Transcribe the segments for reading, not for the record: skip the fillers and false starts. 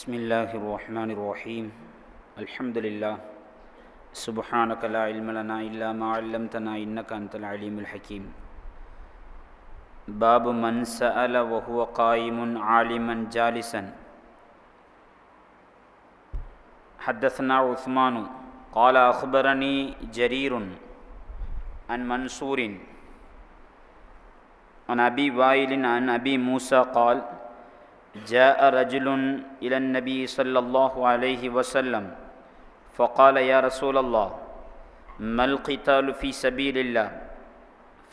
بسم الله الرحمن الرحيم الحمد لله سبحانك لا علم لنا إلا ما علمتنا إنك أنت العليم الحكيم باب من سأل وهو قائم عالما جالسا حدثنا عثمان قال أخبرني جرير عن منصور عن أبي وائل عن أبي موسى قال جاء رجل إلى النبي صلى الله عليه وسلم فقال يا رسول الله ما القتال في سبيل الله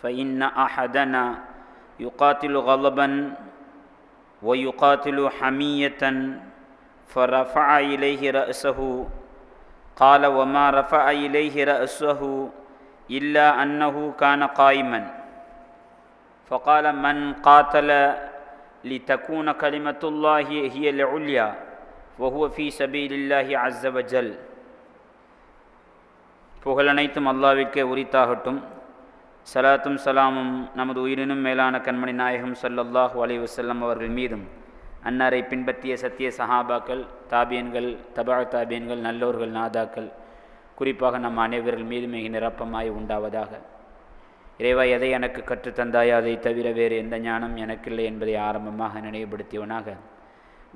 فإن أحدنا يقاتل غضبا ويقاتل حمية فرفع إليه رأسه قال وما رفع إليه رأسه إلا أنه كان قائما فقال من قاتل لتكون كلمة الله هي العليا وهو في سبيل الله عز وجل. புகழனைத்தும் அல்லாஹ்விற்கே உரித்தாகட்டும். சலாத்தும் சலாமும் நமது உயிரினும் மேலான கண்மணி நாயகம் ஸல்லல்லாஹு அலைஹி வஸல்லம் அவர்கள் மீதும் அன்னாரை பின்பற்றிய சத்திய சஹாபாக்கள், தாபியன்கள், தபா தாபியன்கள், நல்லோர்கள், நாதாக்கள், குறிப்பாக நம் அனைவர்கள் மீது மிக நிரப்பமாய் உண்டாவதாக. இறைவா, எதை எனக்கு கற்றுத்தந்தாயோ அதை தவிர வேறு எந்த ஞானம் எனக்கில்லை என்பதை ஆரம்பமாக நினைவுபடுத்தியவனாக,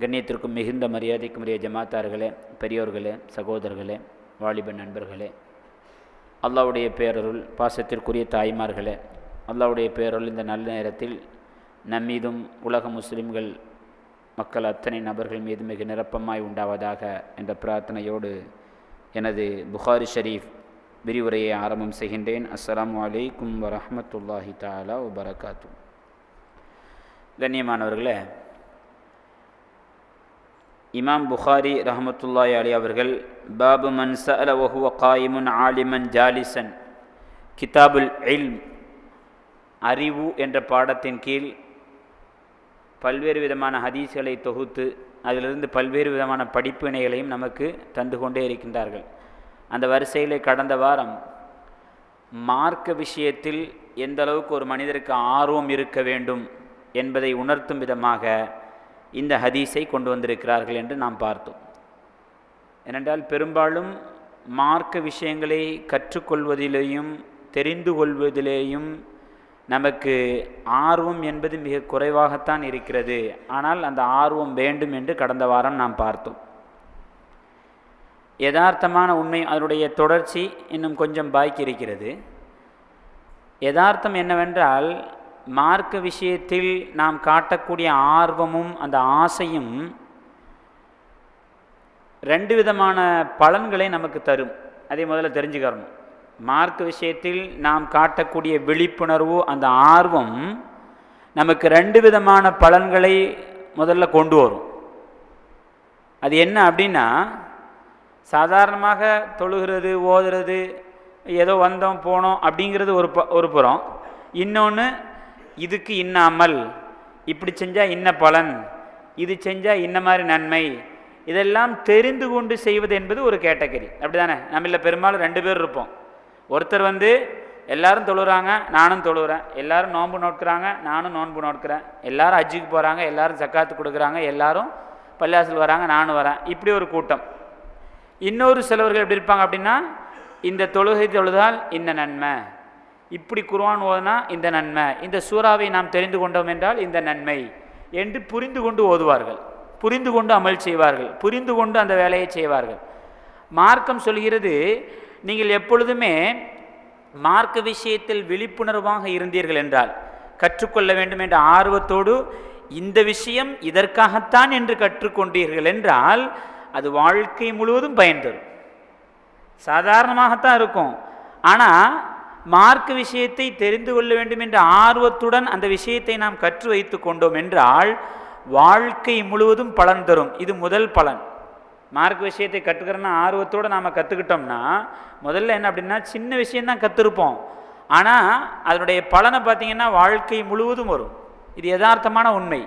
கண்ணியத்திற்கும் மிகுந்த மரியாதைக்கும் உரிய ஜமாத்தார்களே, பெரியோர்களே, சகோதரர்களே, வாலிப நண்பர்களே, அல்லாஹ்வுடைய பேரருள், பாசத்திற்குரிய தாய்மார்களே, அல்லாஹ்வுடைய பேரருள் இந்த நல்ல நேரத்தில் நம்மீதும் உலக முஸ்லிம்கள் மக்கள் அத்தனை நபர்கள் மீது மிக நிரப்பமாய் உண்டாவதாக என்ற பிரார்த்தனையோடு எனது புகாரி ஷரீஃப் விரிவுரையை ஆரம்பம் செய்கின்றேன். அஸ்ஸலாமு அலைக்கும் வரஹ்மத்துல்லாஹி தஆலா வபரகாத்து. கண்ணியமானவர்களே, இமாம் புகாரி ரஹ்மத்துல்லாஹி அலைஹி அவர்கள் பாபு மன் சஅல வஹுவ காயிமுன் ஆலிமன் ஜாலிசன், கிதாபுல் இல்ம், அறிவு என்ற பாடத்தின் கீழ் பல்வேறு விதமான ஹதீஸ்களை தொகுத்து அதிலிருந்து பல்வேறு விதமான படிப்பினைகளையும் நமக்கு தந்து கொண்டே இருக்கின்றார்கள். அந்த வரிசையிலே கடந்த வாரம் மார்க்க விஷயத்தில் எந்த அளவுக்கு ஒரு மனிதருக்கு ஆர்வம் இருக்க வேண்டும் என்பதை உணர்த்தும் விதமாக இந்த ஹதீஸை கொண்டு வந்திருக்கிறார்கள் என்று நாம் பார்த்தோம். ஏனென்றால் பெரும்பாலும் மார்க்க விஷயங்களை கற்றுக்கொள்வதிலேயும் தெரிந்து கொள்வதிலேயும் நமக்கு ஆர்வம் என்பது மிக குறைவாகத்தான் இருக்கிறது. ஆனால் அந்த ஆர்வம் வேண்டும் என்று கடந்த வாரம் நாம் பார்த்தோம். யதார்த்தமான உண்மை, அதனுடைய தொடர்ச்சி இன்னும் கொஞ்சம் பாக்கி இருக்கிறது. யதார்த்தம் என்னவென்றால், மார்க்க விஷயத்தில் நாம் காட்டக்கூடிய ஆர்வமும் அந்த ஆசையும் ரெண்டு விதமான பலன்களை நமக்கு தரும். அதை முதல்ல தெரிஞ்சுக்கிறணும். மார்க்க விஷயத்தில் நாம் காட்டக்கூடிய விழிப்புணர்வு, அந்த ஆர்வம் நமக்கு ரெண்டு விதமான பலன்களை முதல்ல கொண்டு வரும். அது என்ன அப்படின்னா, சாதாரணமாக தொழுகிறது, ஓதுறது, ஏதோ வந்தோம் போனோம் அப்படிங்கிறது ஒரு புறம். இன்னொன்று, இதுக்கு இன்ன அமல், இப்படி செஞ்சால் இன்ன பலன், இது செஞ்சால் இன்ன மாதிரி நன்மை, இதெல்லாம் தெரிந்து கொண்டு செய்வது என்பது ஒரு கேட்டகரி. அப்படி தானே? நம்மள பெரும்பாலும் ரெண்டு பேர் இருப்போம். ஒருத்தர் எல்லாரும் தொழுகிறாங்க, நானும் தொழுகிறேன், எல்லாரும் நோன்பு நோட்கிறாங்க, நானும் நோன்பு நோட்கிறேன், எல்லாரும் ஹஜ்ஜுக்கு போகிறாங்க, எல்லாரும் ஜக்காத்து கொடுக்குறாங்க, எல்லாரும் பள்ளிவாசல் வராங்க, நானும் வரேன், இப்படி ஒரு கூட்டம். இன்னொரு சிலவர்கள் எப்படி இருப்பாங்க அப்படின்னா, இந்த தொழுகை தொழுதால் இந்த நன்மை, இப்படி குர்ஆன் ஓதுனா இந்த நன்மை, இந்த சூறாவை நாம் தெரிந்து கொண்டோம் என்றால் இந்த நன்மை என்று புரிந்து கொண்டு ஓதுவார்கள், புரிந்து கொண்டு அமல் செய்வார்கள், புரிந்து கொண்டு அந்த வேலையை செய்வார்கள். மார்க்கம் சொல்கிறது, நீங்கள் எப்பொழுதுமே மார்க்க விஷயத்தில் விழிப்புணர்வாக இருந்தீர்கள் என்றால், கற்றுக்கொள்ள வேண்டும் என்ற ஆர்வத்தோடு இந்த விஷயம் இதற்காகத்தான் என்று கற்றுக்கொண்டீர்கள் என்றால் அது வாழ்க்கை முழுவதும் பயன் தரும். சாதாரணமாகத்தான் இருக்கும். ஆனால் மார்க்க விஷயத்தை தெரிந்து கொள்ள வேண்டும் என்ற ஆர்வத்துடன் அந்த விஷயத்தை நாம் கற்று வைத்து கொண்டோம் என்றால் வாழ்க்கை முழுவதும் பலன் தரும். இது முதல் பலன். மார்க்க விஷயத்தை கற்றுக்கிறோன்னா ஆர்வத்தோடு நாம் கற்றுக்கிட்டோம்னா முதல்ல என்ன அப்படின்னா, சின்ன விஷயந்தான் கற்றுருப்போம், ஆனால் அதனுடைய பலனை பார்த்திங்கன்னா வாழ்க்கை முழுவதும் வரும். இது யதார்த்தமான உண்மை.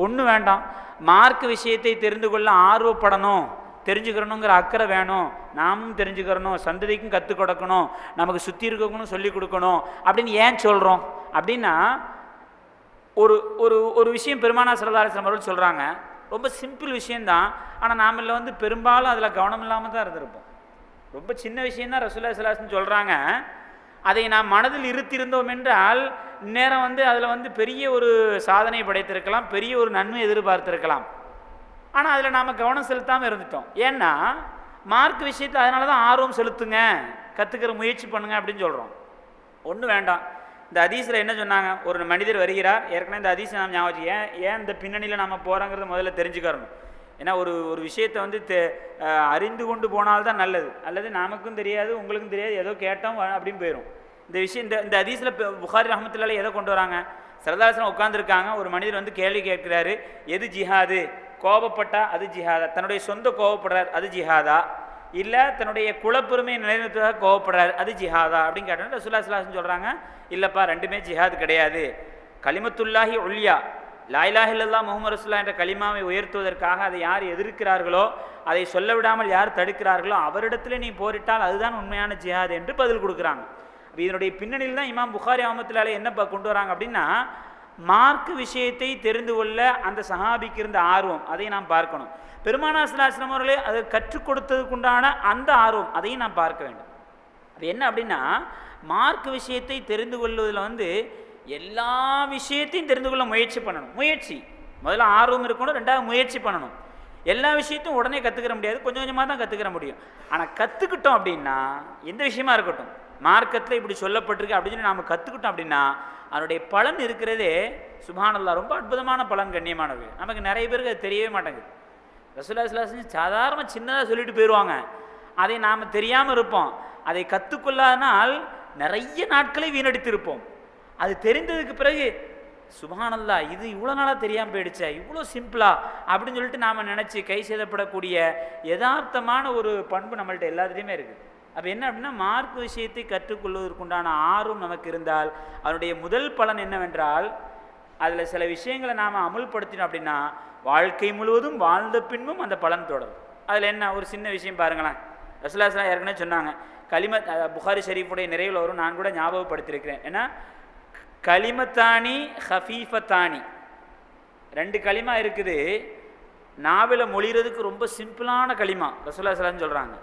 ஒன்றும் வேண்டாம், மார்க்க விஷயத்தை தெரிந்து கொள்ள ஆர்வப்படணும், தெரிஞ்சுக்கிறணுங்கிற அக்கறை வேணும், நாமும் தெரிஞ்சுக்கிறணும், சந்ததிக்கும் கற்றுக் கொடுக்கணும், நமக்கு சுற்றி இருக்கணும், சொல்லிக் கொடுக்கணும் அப்படின்னு ஏன் சொல்கிறோம் அப்படின்னா, ஒரு ஒரு ஒரு விஷயம் பெருமானார் ஸல்லல்லாஹு அலைஹி வஸல்லம் அவர்கள் சொல்கிறாங்க. ரொம்ப சிம்பிள் விஷயந்தான். ஆனால் நாம வந்து பெரும்பாலும் அதில் கவனம் இல்லாமல் தான் இருந்திருப்போம். ரொம்ப சின்ன விஷயந்தான் ரசூலுல்லாஹி ஸல்லல்லாஹு அலைஹி வஸல்லம் சொல்கிறாங்க. அதை நாம் மனதில் இருத்திருந்தோம் என்றால் நேரம் வந்து அதில் வந்து பெரிய ஒரு சாதனை படைத்திருக்கலாம், பெரிய ஒரு நன்மை எதிர்பார்த்திருக்கலாம். ஆனால் அதில் நாம் கவனம் செலுத்தாமல் இருந்துட்டோம். ஏன்னா மார்க் விஷயத்தில் அதனால தான் ஆர்வம் செலுத்துங்க, கற்றுக்கிற முயற்சி பண்ணுங்க அப்படின்னு சொல்கிறோம். ஒன்றும் வேண்டாம். இந்த ஹதீஸில் என்ன சொன்னாங்க? ஒரு மனிதர் வருகிறார். ஏற்கனவே இந்த ஹதீஸை நாம் ஞாபகம் ஏன் இந்த பின்னணியில் நாம் போகிறோங்கிறத முதல்ல தெரிஞ்சுக்கிறணும். ஏன்னா ஒரு விஷயத்தை வந்து அறிந்து கொண்டு போனால்தான் நல்லது. அல்லது நமக்கும் தெரியாது, உங்களுக்கும் தெரியாது, ஏதோ கேட்டோம் அப்படின்னு போயிடும். இந்த விஷயம் இந்த ஹதீஸில் புகாரி ரஹ்மத்துல்லாஹி எதை கொண்டு வராங்க? ஸல்லல்லாஹு அலைஹி வஸல்லம் உட்காந்துருக்காங்க. ஒரு மனிதர் வந்து கேள்வி கேட்கிறாரு, எது ஜிஹாது? கோபப்பட்டா அது ஜிஹாதா? தன்னுடைய சொந்த கோபப்படுறார், அது ஜிஹாதா? இல்லை தன்னுடைய குலப்பெருமையை நிலைநிறுத்துவதாக கோவப்படுறாரு, அது ஜிஹாதா அப்படின்னு கேட்டோம். ரசூலுல்லாஹி ஸல்லல்லாஹு அலைஹி வஸல்லம் சொல்கிறாங்க, இல்லைப்பா, ரெண்டுமே ஜிஹாது கிடையாது. கலிமத்துல்லாஹி உல்யா, லா இலாஹ இல்லல்லாஹ் முஹம்மது ரசூலுல்லாஹ் என்ற கலிமாவை உயர்த்துவதற்காக அதை யார் எதிர்க்கிறார்களோ, அதை சொல்ல விடாமல் யார் தடுக்கிறார்களோ அவரிடத்தில் நீ போரிட்டால் அதுதான் உண்மையான ஜிஹாது என்று பதில் கொடுக்குறாங்க. இதனுடைய பின்னணியில் தான் இமாம் புகாரி ரஹ்மத்துல்லாஹி என்ன கொண்டு வராங்க அப்படின்னா, மார்க்கு விஷயத்தை தெரிந்து கொள்ள அந்த சஹாபிக்கு இருந்த ஆர்வம், அதை நாம் பார்க்கணும். பெருமானார் ஸல்லல்லாஹு அலைஹி வஸல்லம் அவர்களே அதை கற்றுக் கொடுத்ததுக்குண்டான அந்த ஆர்வம், அதையும் நாம் பார்க்க வேண்டும். அது என்ன அப்படின்னா, மார்க் விஷயத்தை தெரிந்து கொள்வதில் வந்து எல்லா விஷயத்தையும் தெரிந்து கொள்ள முயற்சி பண்ணணும். முயற்சி முதல்ல ஆர்வம் இருக்கணும், ரெண்டாவது முயற்சி பண்ணணும். எல்லா விஷயத்தையும் உடனே கற்றுக்கிற முடியாது, கொஞ்சம் கொஞ்சமாக தான் கற்றுக்கிற முடியும். ஆனால் கற்றுக்கிட்டோம் அப்படின்னா, எந்த விஷயமா இருக்கட்டும், மார்க்கத்தில் இப்படி சொல்லப்பட்டிருக்கு அப்படின்னு சொல்லி நாம் கற்றுக்கிட்டோம் அப்படின்னா அதனுடைய பலன் இருக்கிறதே சுப்ஹானல்லாஹ் ரொம்ப அற்புதமான பலன், கண்ணியமானது. நமக்கு நிறைய பேருக்கு அது தெரியவே மாட்டேங்குது. ரசூலுல்லாஹி ஸல்லல்லாஹு அலைஹி வஸல்லம் சாதாரண சின்னதாக சொல்லிட்டு போயிடுவாங்க, அதை நாம் தெரியாமல் இருப்போம். அதை கற்றுக்கொள்ளாதனால் நிறைய நாட்களை வீணடித்திருப்போம். அது தெரிந்ததுக்கு பிறகு சுப்ஹானல்லாஹ், இது இவ்வளோ நாளாக தெரியாமல் போயிடுச்சா, இவ்வளோ சிம்பிளா அப்படின்னு சொல்லிட்டு நாம் நினச்சி கை சேதப்படக்கூடிய யதார்த்தமான ஒரு பண்பு நம்மள்ட்ட எல்லாத்துலேயுமே இருக்குது. அப்போ என்ன அப்படின்னா, மார்க் விஷயத்தை கற்றுக்கொள்வதற்குண்டான ஆர்வம் நமக்கு இருந்தால் அதனுடைய முதல் பலன் என்னவென்றால், அதில் சில விஷயங்களை நாம் அமுல்படுத்தினோம் அப்படின்னா வாழ்க்கை முழுவதும் வாழ்ந்த பின்பும் அந்த பலன் தொடரும். அதில் என்ன ஒரு சின்ன விஷயம் பாருங்களேன். ரசூலுல்லாஹி ஸல்லல்லாஹு ஏற்கனவே சொன்னாங்க, கலிமத் புகாரி ஷரீஃபுடைய நிறைவில் வரும், நான் கூட ஞாபகப்படுத்தியிருக்கிறேன். ஏன்னா கலிமத்தானி ஹஃபீஃபத்தானி, ரெண்டு களிமா இருக்குது, நாவில் மொழிகிறதுக்கு ரொம்ப சிம்பிளான களிமா. ரசூலுல்லாஹி ஸல்லல்லாஹு சொல்கிறாங்க,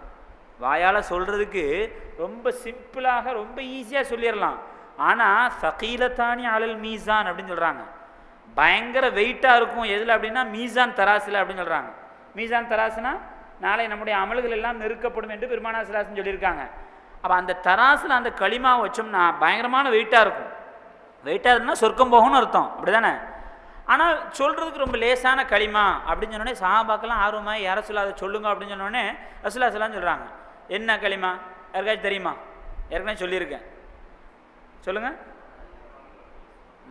வாயால் சொல்கிறதுக்கு ரொம்ப சிம்பிளாக ரொம்ப ஈஸியாக சொல்லிடலாம். ஆனால் சகீலத்தானி அலல் மீசான் அப்படின்னு சொல்கிறாங்க, பயங்கர வெயிட்டாக இருக்கும். எதில் அப்படின்னா மீசான் தராசில் அப்படின்னு சொல்கிறாங்க. மீசான் தராசுனா நாளை நம்முடைய அமல்கள் எல்லாம் நெருக்கப்படும் என்று பெருமானார் ஸல்லல்லாஹு அலைஹி வஸல்லம் சொல்லியிருக்காங்க. அப்போ அந்த தராசில் அந்த களிமாவை வச்சோம்னா பயங்கரமான வெயிட்டாக இருக்கும். வெயிட்டாக இருக்குன்னா சொர்க்கம் போகும்னு அர்த்தம், அப்படி தானே? ஆனால் சொல்கிறதுக்கு ரொம்ப லேசான களிமா அப்படின்னு சொன்னோடனே சஹாபாக்கெல்லாம் ஆர்வமாக யார சொல்ல அதை சொல்லுங்க அப்படின்னு சொன்னோடனே ரசூலுல்லாஹி ஸல்லல்லாஹு அலைஹி சொல்கிறாங்க, என்ன களிமா யாருக்காச்சும் தெரியுமா? ஏற்கனவே சொல்லியிருக்கேன், சொல்லுங்க.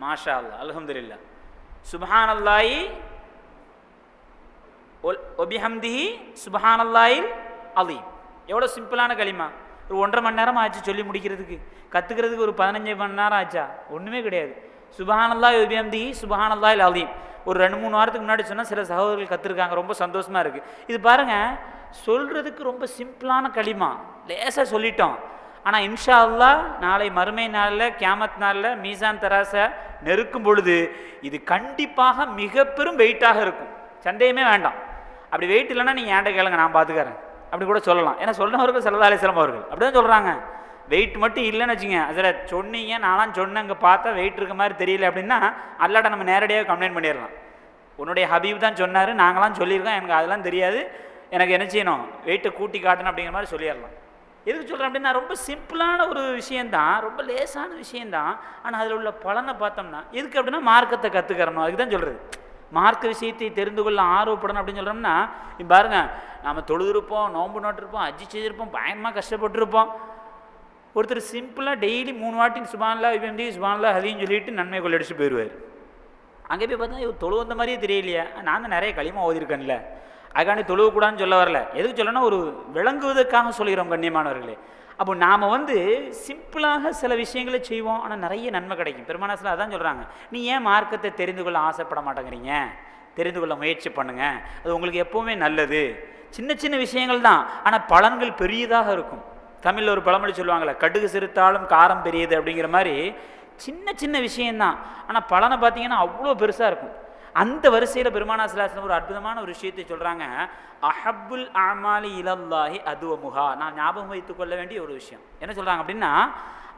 மாஷா அல்லாஹ், அல்ஹம்துலில்லாஹ். சுப்ஹானல்லாஹி ஒபிஹம்திஹி சுப்ஹானல்லாஹில் அலீம். எவ்வளோ சிம்பிளான களிமா. ஒரு 1.5 மணி நேரம் ஆச்சு சொல்லி முடிக்கிறதுக்கு, கற்றுக்கிறதுக்கு ஒரு 15 மணி நேரம் ஆச்சா? ஒன்றுமே கிடையாது. சுப்ஹானல்லாஹி ஒபிஹம்திஹி சுப்ஹானல்லாஹில் அலீம் ஒரு 2-3 வாரத்துக்கு முன்னாடி சொன்னால் சில சகோதரர்கள் கற்றுருக்காங்க, ரொம்ப சந்தோஷமாக இருக்குது. இது பாருங்கள், சொல்கிறதுக்கு ரொம்ப சிம்பிளான களிமா, லேசாக சொல்லிட்டோம். ஆனால் இன்ஷா அல்லாஹ் நாளை மறுமை நாளில் கியாமத் நாளில் மீசான் தராசை நெருக்கும் பொழுது இது கண்டிப்பாக மிக பெரும் வெயிட்டாக இருக்கும், சந்தேகமே வேண்டாம். அப்படி வெயிட் இல்லைன்னா நீங்கள் ஏன்ட கேளுங்க, நான் பார்த்துக்கிறேன் அப்படி கூட சொல்லலாம். ஏன்னா சொன்னவர்கள் ஸல்லல்லாஹு அலைஹி வஸல்லம் அவர்கள் அப்படி தான் சொல்கிறாங்க. வெயிட் மட்டும் இல்லைன்னு வச்சுங்க, அதில் சொன்னீங்க நான்லாம் சொன்னேன், அங்கே பார்த்தா வெயிட் இருக்க மாதிரி தெரியல அப்படின்னா அல்லாட்ட நம்ம நேரடியாக கம்ப்ளைண்ட் பண்ணிடலாம். உன்னுடைய ஹபீப் தான் சொன்னார், நாங்களாம் சொல்லியிருக்கோம், எனக்கு அதெல்லாம் தெரியாது, எனக்கு என்ன செய்யணும், வெயிட்டை கூட்டி காட்டணும் அப்படிங்கிற மாதிரி சொல்லிடலாம். எதுக்கு சொல்கிறேன் அப்படின்னா, ரொம்ப சிம்பிளான ஒரு விஷயந்தான், ரொம்ப லேசான விஷயந்தான். ஆனால் அதில் உள்ள பலனை பார்த்தோம்னா எதுக்கு அப்படின்னா மார்க்கத்தை கற்றுக்கிறணும், அதுக்கு தான் சொல்கிறது. மார்க்க விஷயத்தை தெரிந்து கொள்ள ஆர்வப்படணும் அப்படின்னு சொல்கிறோம்னா, இப்போ பாருங்கள், நாம் தொழுதுருப்போம், நோன்பு நோட்டிருப்போம், ஹஜ் செய்திருப்போம், பயங்கரமாக கஷ்டப்பட்டுருப்போம். ஒருத்தர் சிம்பிளாக டெய்லி 3 வாட்டி சுப்ஹானல்லாஹ் வபிஹம்திஹி சுப்ஹானல்லாஹ் அலீம் சொல்லிட்டு நன்மை கொள்ளடிச்சு போயிடுவார். அங்கே போய் பார்த்தா இவர் தொழு வந்த மாதிரியே தெரியலையா? நான் தான் நிறைய களிமா ஓதிருக்கேன்ல, அதுக்காண்டி தொழுவக்கூடாதுன்னு சொல்ல வரல. எதுக்கு சொல்லணும்னா ஒரு விளங்குவதற்காக சொல்கிறோம் கண்ணியமானவர்களே. அப்போ நாம் வந்து சிம்பிளாக சில விஷயங்களை செய்வோம், ஆனால் நிறைய நன்மை கிடைக்கும். பெருமானார் அதான் சொல்கிறாங்க, நீ ஏன் மார்க்கத்தை தெரிந்து கொள்ள ஆசைப்பட மாட்டேங்கிறீங்க? தெரிந்து கொள்ள முயற்சி பண்ணுங்கள், அது உங்களுக்கு எப்போவுமே நல்லது. சின்ன சின்ன விஷயங்கள் தான், ஆனால் பலன்கள் பெரியதாக இருக்கும். தமிழில் ஒரு பழமொழி சொல்லுவாங்கள்ல, கடுகு சிறுத்தாலும் காரம் பெரியது அப்படிங்கிற மாதிரி சின்ன சின்ன விஷயந்தான், ஆனால் பலனை பார்த்தீங்கன்னா அவ்வளோ பெருசாக இருக்கும். அந்த வரிசையில் பெருமானா ஸல்லல்லாஹு அலைஹி வஸல்லம் ஒரு அற்புதமான ஒரு விஷயத்தை சொல்கிறாங்க. அஹப்புல் அமாலி இலல்லாஹி அதுவமுஹா. நான் ஞாபகம் வைத்துக் கொள்ள வேண்டிய ஒரு விஷயம் என்ன சொல்கிறாங்க அப்படின்னா,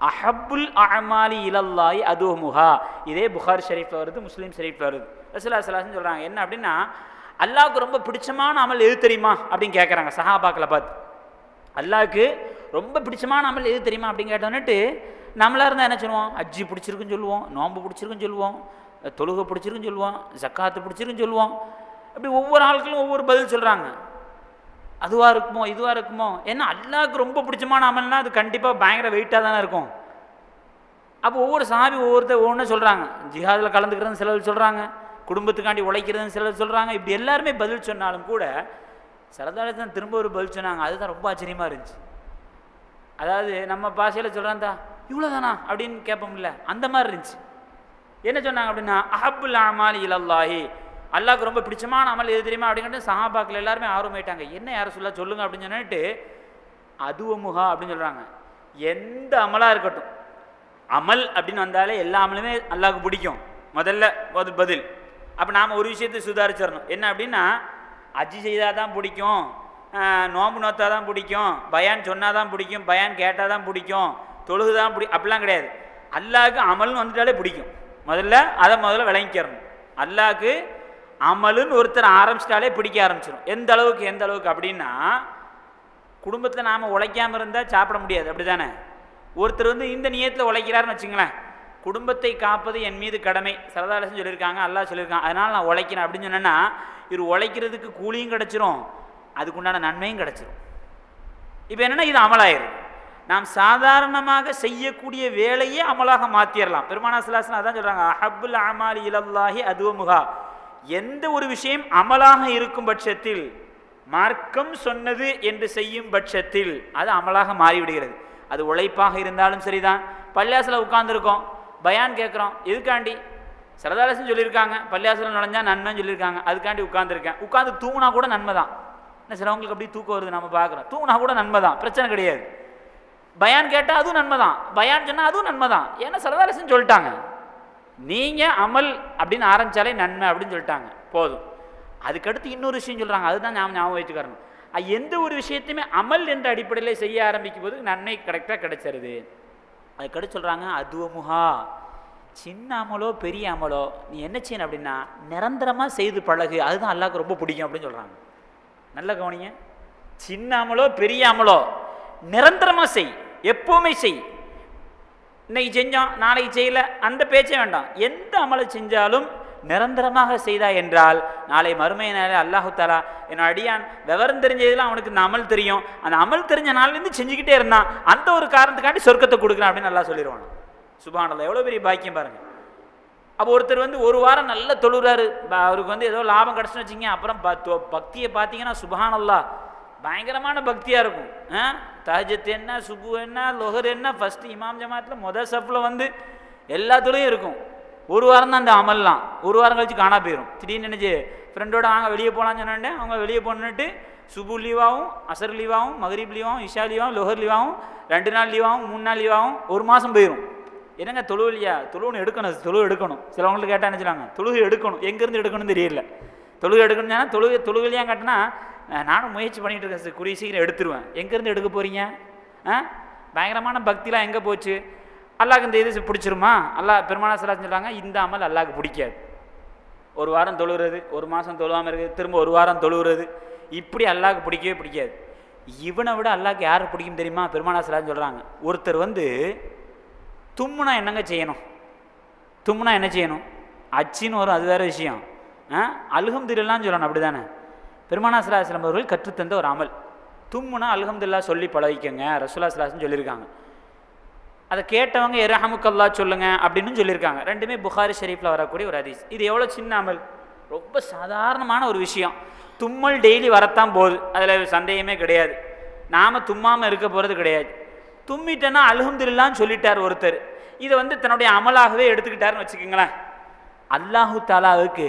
அஹப்புல் அமாலி இலல்லாஹி அதுவமுஹா. இதே புகாரி ஷரீஃபில் வருது, முஸ்லீம் ஷரீஃபில் வருது. ரசூலுல்லாஹி ஸல்லல்லாஹு அலைஹி வஸல்லம் சொல்கிறாங்க என்ன அப்படின்னா, அல்லாஹ்வுக்கு ரொம்ப பிடிச்சமான அமல் எது தெரியுமா அப்படின்னு கேட்குறாங்க சஹாபாக்களை பார்த்து. அல்லாஹ்வுக்கு ரொம்ப பிடிச்சமான அமல் எது தெரியுமா அப்படின்னு கேட்டோன்னுட்டு நம்மளாக இருந்தால் என்ன சொல்லுவோம், ஹஜ்ஜி பிடிச்சிருக்குன்னு சொல்லுவோம், நோன்பு பிடிச்சிருக்குன்னு சொல்லுவோம், தொழுகை பிடிச்சிருக்குன்னு சொல்லுவோம், ஜக்காத்து பிடிச்சிருக்குன்னு சொல்லுவோம். அப்படி ஒவ்வொரு ஆட்களும் ஒவ்வொரு பதில் சொல்கிறாங்க. அதுவாக இருக்குமோ இதுவாக இருக்குமோ, ஏன்னா அல்லாஹ்வுக்கு ரொம்ப பிடிச்சமான அமல்னா அது கண்டிப்பாக பயங்கர வெயிட்டாக தானே இருக்கும். அப்போ ஒவ்வொரு சஹாபி ஒவ்வொன்றும் சொல்கிறாங்க. ஜிஹாதில் கலந்துக்கிறதுன்னு சிலர் சொல்கிறாங்க, குடும்பத்துக்காண்டி உழைக்கிறதுன்னு சிலர் சொல்கிறாங்க. இப்படி எல்லாருமே பதில் சொன்னாலும் கூட சிலதால தான் திரும்ப ஒரு பதில் சொன்னாங்க. அதுதான் ரொம்ப ஆச்சரியமாக இருந்துச்சு. அதாவது நம்ம பாஷையில் சொல்கிறாந்தா இவ்வளோதானா அப்படின்னு கேட்போம்ல, அந்த மாதிரி இருந்துச்சு. என்ன சொன்னாங்க அப்படின்னா, அஹப்புல் அமாலி இலல்லாஹி, அல்லாஹ்வுக்கு ரொம்ப பிடிச்சமான அமல் எது தெரியுமா அப்படின்ட்டு சஹாபாக்கள் எல்லாருமே ஆர்வமாயிட்டாங்க. என்ன யாரை சொல்லுங்க அப்படின்னு சொன்னிட்டு அதுவமுஹா அப்படின்னு சொல்கிறாங்க. எந்த அமலாக இருக்கட்டும், அமல் அப்படின்னு வந்தாலே எல்லா அமலுமே அல்லாஹ்வுக்கு பிடிக்கும். முதல்ல பதில். அப்போ நாம் ஒரு விஷயத்தை சுதாரிச்சிடணும். என்ன அப்படின்னா, ஹஜ்ஜி செய்தால் தான் பிடிக்கும், நோம்பு நோத்தா தான் பிடிக்கும், பயான் சொன்னால் தான் பிடிக்கும், பயான் கேட்டால் தான் பிடிக்கும், தொழுகு தான் அப்படிலாம் கிடையாது. அல்லாஹ்வுக்கு அமல்னு வந்துட்டாலே பிடிக்கும். அதை விளங்கிக்கிறணும். அல்லாஹ்வுக்கு அமலுன்னு ஒருத்தர் ஆரம்பிச்சிட்டாலே பிடிக்க ஆரம்பிச்சிடும். எந்த அளவுக்கு அப்படின்னா, குடும்பத்தில் நாம் உழைக்காமல் இருந்தால் சாப்பிட முடியாது, அப்படி தானே? ஒருத்தர் இந்த நியத்தில் உழைக்கிறாருன்னு வச்சுங்களேன், குடும்பத்தை காப்பது என் மீது கடமை ஸல்லல்லாஹு அலைஹி வஸல்லம் சொல்லியிருக்காங்க, அல்லாஹ் சொல்லியிருக்காங்க, அதனால் நான் உழைக்கிறேன் அப்படின்னு சொன்னேன்னா இவர் உழைக்கிறதுக்கு கூலியும் கிடச்சிரும், அதுக்குண்டான நன்மையும் கிடச்சிரும். இப்போ என்னென்னா இது அமலாயிரும். நாம் சாதாரணமாக செய்யக்கூடிய வேலையே அமலாக மாற்றிடலாம். பெருமானா ஸல்லல்லாஹு அலைஹி வஸல்லம் அதான் சொல்கிறாங்க, அஹப்புல் அமாலி இலல்லாஹி அதுவமுஹா. எந்த ஒரு விஷயம் அமலாக இருக்கும் பட்சத்தில், மார்க்கம் சொன்னது என்று செய்யும் பட்சத்தில் அது அமலாக மாறிவிடுகிறது. அது உழைப்பாக இருந்தாலும் சரிதான். பள்ளியாசில் உட்கார்ந்துருக்கோம், பயான் கேட்குறோம், எதுக்காண்டி? ஸல்லல்லாஹு அலைஹி வஸல்லம் சொல்லியிருக்காங்க, பள்ளியாசில் நுழைஞ்சா நன்மைன்னு சொல்லியிருக்காங்க, அதுக்காண்டி உட்கார்ந்துருக்கேன். உட்காந்து தூங்கினா கூட நன்மை தான். என்ன சிலவங்களுக்கு அப்படி தூக்கம் வருது, நம்ம பார்க்குறோம். தூங்கினா கூட நன்மை தான், பிரச்சனை கிடையாது. பயான் கேட்டால் அதுவும் நன்மை தான், பயான் சொன்னால் அதுவும் நன்மை தான். ஏன்னா ஸல்லல்லாஹு அலைஹி வஸல்லம் சொல்லிட்டாங்க, நீங்கள் அமல் அப்படின்னு ஆரம்பித்தாலே நன்மை அப்படின்னு சொல்லிட்டாங்க, போதும். அதுக்கடுத்து இன்னொரு விஷயம் சொல்கிறாங்க, அதுதான் ஞாபகம் வச்சுக்கிறணும். எந்த ஒரு விஷயத்தையுமே அமல் என்ற அடிப்படையில் செய்ய ஆரம்பிக்கும் போது நன்மை கரெக்டாக கிடைச்சிருது. அதுக்கடுத்து சொல்கிறாங்க அதுவமுஹா. சின்ன அமலோ பெரிய அமலோ நீ என்ன செய்யணும் அப்படின்னா நிரந்தரமாக செய்து பழகு, அதுதான் அல்லாஹ்வுக்கு ரொம்ப பிடிக்கும் அப்படின்னு சொல்கிறாங்க. நல்ல கவனிங்க, சின்ன அமலோ பெரிய அமலோ நிரந்தரமாக செய், எப்போவுமே செய். இன்னைக்கு செஞ்சோம் நாளைக்கு செய்யலை அந்த பேச்சே வேண்டாம். எந்த அமலை செஞ்சாலும் நிரந்தரமாக செய்தா என்றால் நாளை மறுமை நாளே அல்லாஹு தஆலா என் அடியான் விவரம் தெரிஞ்சதெல்லாம் அவனுக்கு இந்த அமல் தெரியும், அந்த அமல் தெரிஞ்ச நாள்லேருந்து செஞ்சுக்கிட்டே இருந்தான், அந்த ஒரு காரணத்துக்காண்டி சொர்க்கத்தை கொடுக்குறான் அப்படின்னு நல்லா சொல்லிடுவான். சுப்ஹானல்லாஹ், எவ்வளோ பெரிய பாக்கியம் பாருங்கள். அப்போ ஒருத்தர் ஒரு வாரம் நல்லா தொழுகிறாரு, அவருக்கு ஏதோ லாபம் கிடச்சுன்னு வச்சிங்க, அப்புறம் பக்தியை பார்த்தீங்கன்னா சுப்ஹானல்லாஹ் பயங்கரமான பக்தியாக இருக்கும். தஹஜ்ஜத் என்ன, சுபு என்ன, லொஹர் என்ன, ஃபஸ்ட்டு இமாம் ஜமாத்தில் முதல் சஃப்பில் எல்லாத்துலேயும் இருக்கும். ஒரு வாரம் தான் அந்த அமல்லாம், ஒரு வாரம் கழிச்சு காணா போயிடும். திடீர்னு நினைச்சு ஃப்ரெண்டோட வாங்க வெளியே போகலான்னு சொன்னே, அவங்க வெளியே போன்னுட்டு சுபு லீவாகும், அசர் லீவாகும், மகரீப் லீவாகும், இஷா லீவாகும், லொஹர் லீவாகும், 2 நாள் லீவாகும், 3 நாள் லீவாகும், ஒரு மாதம் போயிடும். என்னங்க தொழுவு இல்லையா? தொழுவுன்னு எடுக்கணும். சிலவங்களுக்கு கேட்டால் என்ன சொல்லுவாங்க, தொழுகை எடுக்கணும், எங்கேருந்து எடுக்கணும்னு தெரியல. தொழுகை எடுக்கணும்னா தொழுகையிலையாக கேட்டினா நானும் முயற்சி பண்ணிகிட்டு இருக்கேன், குறி சீக்கிரம் எடுத்துருவேன். எங்கேருந்து எடுக்க போகிறீங்க? பயங்கரமான பக்திலாம் எங்கே போச்சு? அல்லாஹ்க்கு இந்த இது பிடிச்சிருமா? அல்லாஹ் பெருமானா ஸல்லல்லாஹு அலைஹி வஸல்லம் சொல்கிறாங்க, இந்த அமல் அல்லாஹ்க்கு பிடிக்காது. ஒரு வாரம் தொழுகிறது, ஒரு மாதம் தொழுவாமல் இருக்குது, திரும்ப ஒரு வாரம் தொழுகிறது, இப்படி அல்லாஹ்க்கு பிடிக்கவே பிடிக்காது. இவனை விட அல்லாஹ்க்கு யாரை பிடிக்கும் தெரியுமா? பெருமானா ஸல்லல்லாஹு அலைஹி வஸல்லம் சொல்கிறாங்க, ஒருத்தர் தும்முனா என்னங்க செய்யணும்? தும்முனா என்ன செய்யணும்? அச்சின்னு வரும், அது வேறு விஷயம். அல்ஹம்துலில்லாஹ்னு சொல்லணும், அப்படி தானே? பெருமானா ஸல்லல்லாஹு அலைஹி வஸல்லம் அவர்கள் கற்றுத்தந்த ஒரு அமல் தும்முனா அல்ஹம்துலில்லாஹ் சொல்லி பழகிக்கங்க, ரசூலுல்லாஹி ஸல்லல்லாஹு அலைஹி வஸல்லம் சொல்லியிருக்காங்க. அதை கேட்டவங்க இரஹமுக்கல்லாஹ் சொல்லுங்க அப்படின்னு சொல்லியிருக்காங்க. ரெண்டுமே புகாரி ஷரீஃபில் வரக்கூடிய ஒரு ஹதீஸ். இது எவ்வளோ சின்ன அமல், ரொம்ப சாதாரணமான ஒரு விஷயம். தும்மல் டெய்லி வரத்தான் போகுது, அதில் சந்தேகமே கிடையாது. நாம் தும்மாமல் இருக்க போகிறது கிடையாது. தும்மிட்டேன்னா அல்ஹம்துலில்லாஹ்னு சொல்லிட்டார் ஒருத்தர், இதை தன்னுடைய அமலாகவே எடுத்துக்கிட்டாருன்னு வச்சுக்கோங்களேன். அல்லாஹு தாலாவுக்கு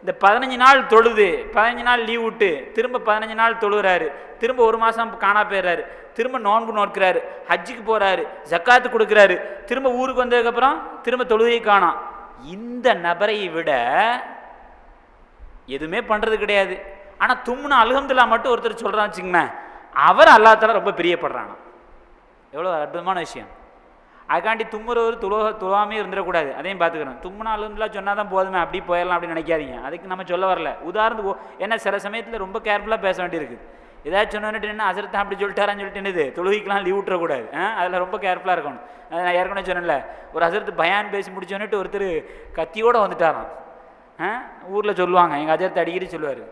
இந்த 15 நாள் தொழுது, 15 நாள் லீவ் விட்டு திரும்ப 15 நாள் தொழுகிறாரு, திரும்ப ஒரு மாதம் காணா போயிடுறாரு, திரும்ப நோன்பு நோக்கிறாரு, ஹஜ்ஜுக்கு போகிறாரு, ஜக்காத்து கொடுக்குறாரு, திரும்ப ஊருக்கு வந்ததுக்கப்புறம் திரும்ப தொழுகை காணாம். இந்த நபரை விட எதுவுமே பண்ணுறது கிடையாது. ஆனால் தும்முனா அல்ஹம்துலில்லாஹ் மட்டும் ஒருத்தர் சொல்கிறான்னு வச்சுங்களேன், அவர் அல்லாஹ் தஆலா ரொம்ப பிரியப்படுறானா. எவ்வளோ அற்புதமான விஷயம். அதுக்காண்டி தும்முறவர் துவாமே இருந்துடக்கூடாது. அதையும் பார்த்துக்கிறோம். தும்முனா அல்ஹம்துலில்லாஹ் சொன்னால் தான் போதுமே, அப்படி போயிடலாம் அப்படின்னு நினைக்காதீங்க. அதுக்கு நம்ம சொல்ல வரல. உதாரணத்துக்கு ஏன்னா சில சமயத்தில் ரொம்ப கேர்ஃபுல்லாக பேச வேண்டியிருக்கு. ஏதாச்சும் சொன்னோன்னுட்டு என்ன அசரத்தான் அப்படி சொல்லிட்டாரான்னு சொல்லிட்டு என்னது தொழுகைக்கெலாம் லீவ் விட்டுறக்கூடாது. அதில் ரொம்ப கேர்ஃபுல்லாக இருக்கணும். நான் ஏற்கனவே சொன்னேன்ல, ஒரு அசரத்து பயான் பேசி முடிச்சோன்னுட்டு ஒருத்தர் கத்தியோடு வந்துட்டாராம். ஊரில் சொல்லுவாங்க, எங்கள் அஜரத்தை அடிக்கடி சொல்லுவார்,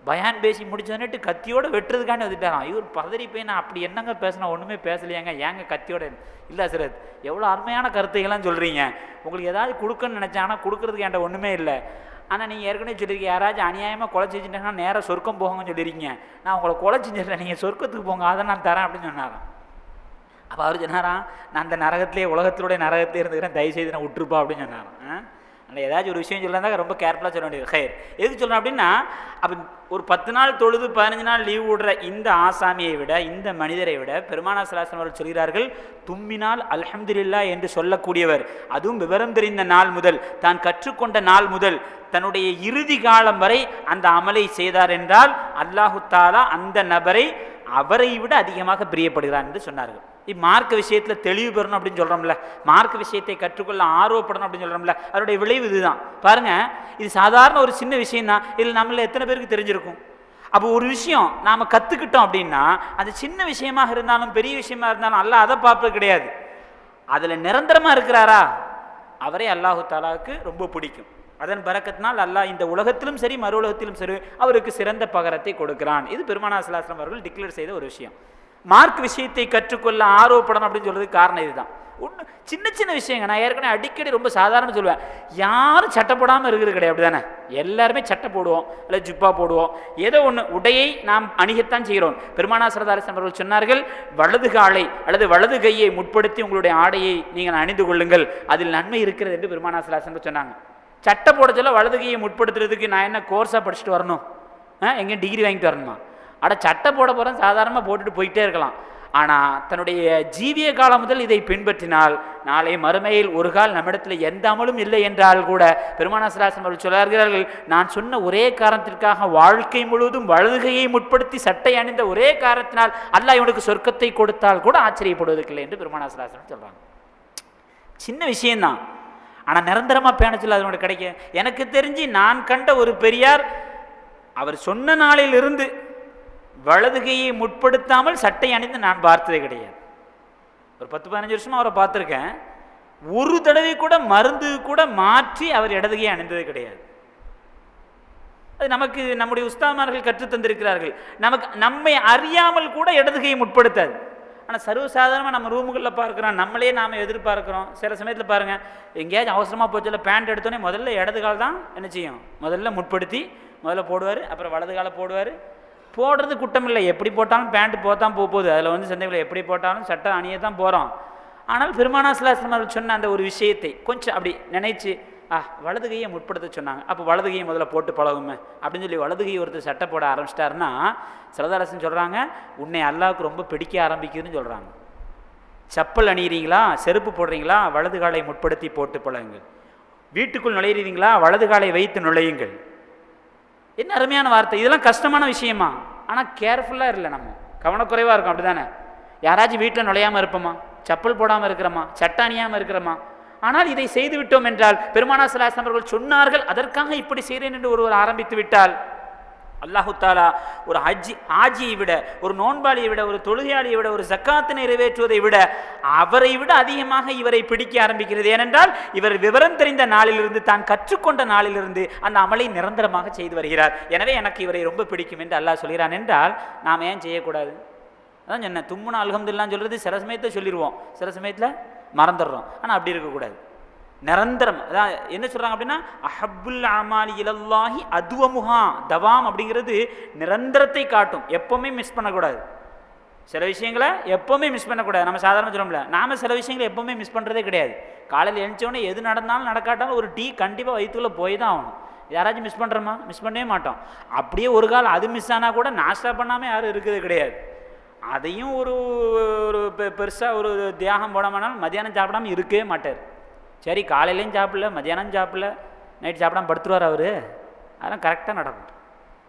பயான் பேசி முடிச்சோன்னுட்டு கத்தியோடு வெட்டுறதுக்காண்டி வந்துட்டாராம். இவர் பதறி போய் நான் அப்படி என்னங்க பேசினா ஒன்றுமே பேசலையாங்க, ஏங்க கத்தியோட இல்லை அசரத், எவ்வளோ அருமையான கருத்தைகள்லாம் சொல்கிறீங்க, உங்களுக்கு ஏதாவது கொடுக்கணும்னு நினச்சாங்கன்னா கொடுக்குறதுக்கு என்கிட்ட ஒன்றுமே இல்லை. ஆனால் நீங்கள் ஏற்கனவே சொல்லியிருக்கீங்க, யாராச்சும் அநியாயமாக கொலை செஞ்சுட்டாங்கன்னா நேராக சொர்க்கம் போங்கன்னு சொல்லியிருக்கீங்க, நான் உங்களை கொலை செஞ்சிடறேன், நீங்கள் சொர்க்கத்துக்கு போங்க, அதை நான் தரேன் அப்படின்னு சொன்னாராம். அப்போ அவர் சொன்னாராம், நான் அந்த நரகத்திலே உலகத்தினுடைய நரகத்திலே இருந்துக்கிறேன், தயவுசெய்து நான் விட்டுருப்பா அப்படின்னு சொன்னாராம். அந்த ஏதாச்சும் ஒரு விஷயம் சொல்லலாம் ரொம்ப கேர்ஃபுல்லாக சொல்ல வேண்டியது. ஹைர் எதுக்கு சொல்லணும் அப்படின்னா, அப்போ ஒரு 10 நாள் தொழுது 15 நாள் லீவ் விடுற இந்த ஆசாமியை விட, இந்த மனிதரை விட பெருமானார் ஸல்லல்லாஹு அலைஹி வஸல்லம் அவர்கள் சொல்கிறார்கள், தும்மினால் அல்ஹம்துலில்லாஹ் என்று சொல்லக்கூடியவர், அதுவும் விவரம் தெரிந்த நாள் முதல், தான் கற்றுக்கொண்ட நாள் முதல் தன்னுடைய இறுதி காலம் வரை அந்த அமலை செய்தார் என்றால் அல்லாஹு தஆலா அந்த நபரை அவரை விட அதிகமாக பிரியப்படுகிறார் என்று சொன்னார்கள். மார்க்க விஷயத்தில் தெளிவு பெறணும் அப்படின்னு சொல்கிறோம்ல, மார்க்க விஷயத்தை கற்றுக்கொள்ள ஆர்வப்படணும் அப்படின்னு சொல்கிறோம்ல, அதனுடைய விளைவு இதுதான். பாருங்கள், இது சாதாரண ஒரு சின்ன விஷயம் தான், இதில் நம்மள எத்தனை பேருக்கு தெரிஞ்சிருக்கும். அப்போ ஒரு விஷயம் நாம் கற்றுக்கிட்டோம் அப்படின்னா, அது சின்ன விஷயமாக இருந்தாலும் பெரிய விஷயமா இருந்தாலும் அல்லாஹ் அதை பார்ப்பது கிடையாது. அதில் நிரந்தரமாக இருக்கிறாரா, அவரே அல்லாஹு தஆலாவுக்கு ரொம்ப பிடிக்கும். அதன் பரக்கத்தினால் அல்லாஹ் இந்த உலகத்திலும் சரி மறு உலகத்திலும் சரி அவருக்கு சிறந்த பகரத்தை கொடுக்கிறான். இது பெருமானார் ஸல்லல்லாஹு அலைஹி வஸல்லம் அவர்கள் டிக்ளேர் செய்த ஒரு விஷயம். மார்க் விஷயத்தை கற்றுக்கொள்ள ஆர்வப்படணும் அப்படின்னு சொல்றதுக்கு காரணம் இதுதான். ஒன்று சின்ன சின்ன விஷயங்க, நான் ஏற்கனவே அடிக்கடி ரொம்ப சாதாரண சொல்லுவேன், யாரும் சட்டை போடாமல் இருக்கிறது கிடையாது, அப்படி தானே? எல்லாருமே சட்டை போடுவோம், இல்லை ஜுப்பா போடுவோம், ஏதோ ஒன்று உடையை நாம் அணியத்தான் செய்கிறோம். பெருமானார் ஸல்லல்லாஹு அலைஹி வஸல்லம் அவர்கள் சொன்னார்கள், வலது காலை அல்லது வலது கையை முற்படுத்தி உங்களுடைய ஆடையை நீங்கள் அணிந்து கொள்ளுங்கள், அதில் நன்மை இருக்கிறது என்று பெருமானார் ஸல்லல்லாஹு அலைஹி வஸல்லம் சொன்னாங்க. சட்டை போட சொல்ல வலது கையை முற்படுத்துறதுக்கு நான் என்ன கோர்ஸாக படிச்சுட்டு வரணும், எங்கேயும் டிகிரி வாங்கிட்டு வரணுமா? சட்டை போட போகிறேன், சாதாரணமாக போட்டுட்டு போயிட்டே இருக்கலாம். ஆனால் தன்னுடைய ஜீவிய காலம் முதல் இதை பின்பற்றினால் நாளை மறுமையில் ஒரு கால் நம்மிடத்தில் எந்த அமலும் இல்லை என்றால் கூட பெருமானார் ஸல்லல்லாஹு அலைஹி வஸல்லம் சொல்கிறார்கள், நான் சொன்ன ஒரே காரணத்திற்காக வாழ்க்கை முழுவதும் வலதுகையை முற்படுத்தி சட்டை அணிந்த ஒரே காரணத்தினால் அல்லாஹ் இவனுக்கு சொர்க்கத்தை கொடுத்தால் கூட ஆச்சரியப்படுவதற்கில்லை என்று பெருமானார் ஸல்லல்லாஹு அலைஹி வஸல்லம் சொல்கிறாங்க. சின்ன விஷயம்தான், ஆனால் நிரந்தரமாக பேணச்சொல்ல அதனோட கிடைக்கும். எனக்கு தெரிஞ்சு நான் கண்ட ஒரு பெரியார், அவர் சொன்ன நாளிலிருந்து வலதுகையை முற்படுத்தாமல் சட்டை அணிந்து நான் பார்த்ததே கிடையாது. ஒரு 10-15 வருஷமாக அவரை பார்த்துருக்கேன். ஒரு தடவை கூட மருந்து கூட மாற்றி அவர் இடதுகையை அணிந்தது கிடையாது. அது நமக்கு நம்முடைய உஸ்தாமார்கள் கற்றுத்தந்திருக்கிறார்கள். நம்மை அறியாமல் கூட இடதுகையை முற்படுத்தாது. ஆனால் சர்வசாதாரணமாக நம்ம ரூமுகளில் பார்க்குறோம், நம்மளே நாம் எதிர்பார்க்குறோம். சில சமயத்தில் பாருங்கள், எங்கேயாச்சும் அவசரமாக போச்சுல பேண்ட் எடுத்தோடனே முதல்ல இடது கால் தான் என்ன செய்யும், முதல்ல முற்படுத்தி முதல்ல போடுவார், அப்புறம் வலது காலை போடுவார். போடுறது குற்றம் இல்லை, எப்படி போட்டாலும் பேண்ட் போத்தான் போகுது, அதில் வந்து சந்தேகம், எப்படி போட்டாலும் சட்டை அணிய தான் போகிறோம். ஆனால் பெருமானார் ஸல்லல்லாஹு அலைஹி வஸல்லம் சொன்ன அந்த ஒரு விஷயத்தை கொஞ்சம் அப்படி நினைச்சு வலது கையை முற்படுத்த சொன்னாங்க. அப்போ வலது கையை முதல்ல போட்டு பழகுமே அப்படின்னு சொல்லி வலது கையை ஒருத்தர் சட்டை போட ஆரம்பிச்சிட்டாருன்னா ஸல்லல்லாஹு அலைஹி வஸல்லம் சொல்கிறாங்க, உன்னை அல்லாஹ்வுக்கு ரொம்ப பிடிக்க ஆரம்பிக்குதுன்னு சொல்கிறாங்க. செப்பல் அணிகிறீங்களா, செருப்பு போடுறீங்களா, வலது காலை முற்படுத்தி போட்டு பழகுங்கள். வீட்டுக்குள் நுழையிறீங்களா, வலது காலை வைத்து நுழையுங்கள். என்ன அருமையான வார்த்தை! இதெல்லாம் கஷ்டமான விஷயமா? ஆனால் கேர்ஃபுல்லாக இல்லை, நம்ம கவனக்குறைவாக இருக்கும். அப்படி தானே? யாராச்சும் வீட்டில் நுழையாமல் இருப்போமா, செப்பல் போடாமல் இருக்கிறோமா, சட்டை அணியாமல் இருக்கிறோமா? ஆனால் இதை செய்து விட்டோம் என்றால் பெருமானார் ஸல்லல்லாஹு அலைஹி வஸல்லம் அவர்கள் சொன்னார்கள், அதற்காக இப்படி செய்கிறேன் என்று ஒருவர் ஆரம்பித்து விட்டால் அல்லாஹு தஆலா ஒரு ஹாஜியை விட, ஒரு நோன்பாளியை விட, ஒரு தொழுகையாளியை விட, ஒரு ஜக்காத்தை நிறைவேற்றுவதை விட அவரை விட அதிகமாக இவரை பிடிக்க ஆரம்பிக்கிறது. ஏனென்றால் இவர் விவரம் தெரிந்த நாளிலிருந்து, தான் கற்றுக்கொண்ட நாளிலிருந்து அந்த அமலை நிரந்தரமாக செய்து வருகிறார். எனவே எனக்கு இவரை ரொம்ப பிடிக்கும் என்று அல்லாஹ் சொல்கிறான் என்றால் நாம் ஏன் செய்யக்கூடாது? அதான் சொன்ன தும்முனா அல்ஹம்துலில்லாஹ் சொல்கிறது சில சமயத்தில் சொல்லிடுவோம், சில சமயத்தில் மறந்துடுறோம். ஆனால் அப்படி இருக்கக்கூடாது, நிரந்தரம். அதான் என்ன சொல்கிறாங்க அப்படின்னா, அஹப்புல் அமாலி இலல்லாஹி அதுவமுஹா, தவாம் அப்படிங்கிறது நிரந்தரத்தை காட்டும், எப்போவுமே மிஸ் பண்ணக்கூடாது. சில விஷயங்களை எப்போவுமே மிஸ் பண்ணக்கூடாது. நம்ம சாதாரண சொல்லுவோம்ல, நாம் சில விஷயங்களை எப்போவுமே மிஸ் பண்ணுறதே கிடையாது. காலையில் எழுந்தோடனே எது நடந்தாலும் நடக்காட்டாலும் ஒரு டீ கண்டிப்பாக வயிற்றுக்குள்ளே போய் தான் ஆகணும். யாராச்சும் மிஸ் பண்ணுறோமா? மிஸ் பண்ணவே மாட்டோம். அப்படியே ஒரு கால் அது மிஸ் ஆனால் கூட நாஸ்டா பண்ணாமல் யாரும் இருக்கிறது கிடையாது. அதையும் ஒரு பெருசாக ஒரு தியாகம் போடாமனாலும் மத்தியானம் சாப்பிடாமல் இருக்கவே மாட்டார். சரி, காலையிலையும் சாப்பிடல, மத்தியானம் சாப்பிடல, நைட் சாப்பிடாம படுத்துருவார் அவர். அதெல்லாம் கரெக்டாக நடக்கும்.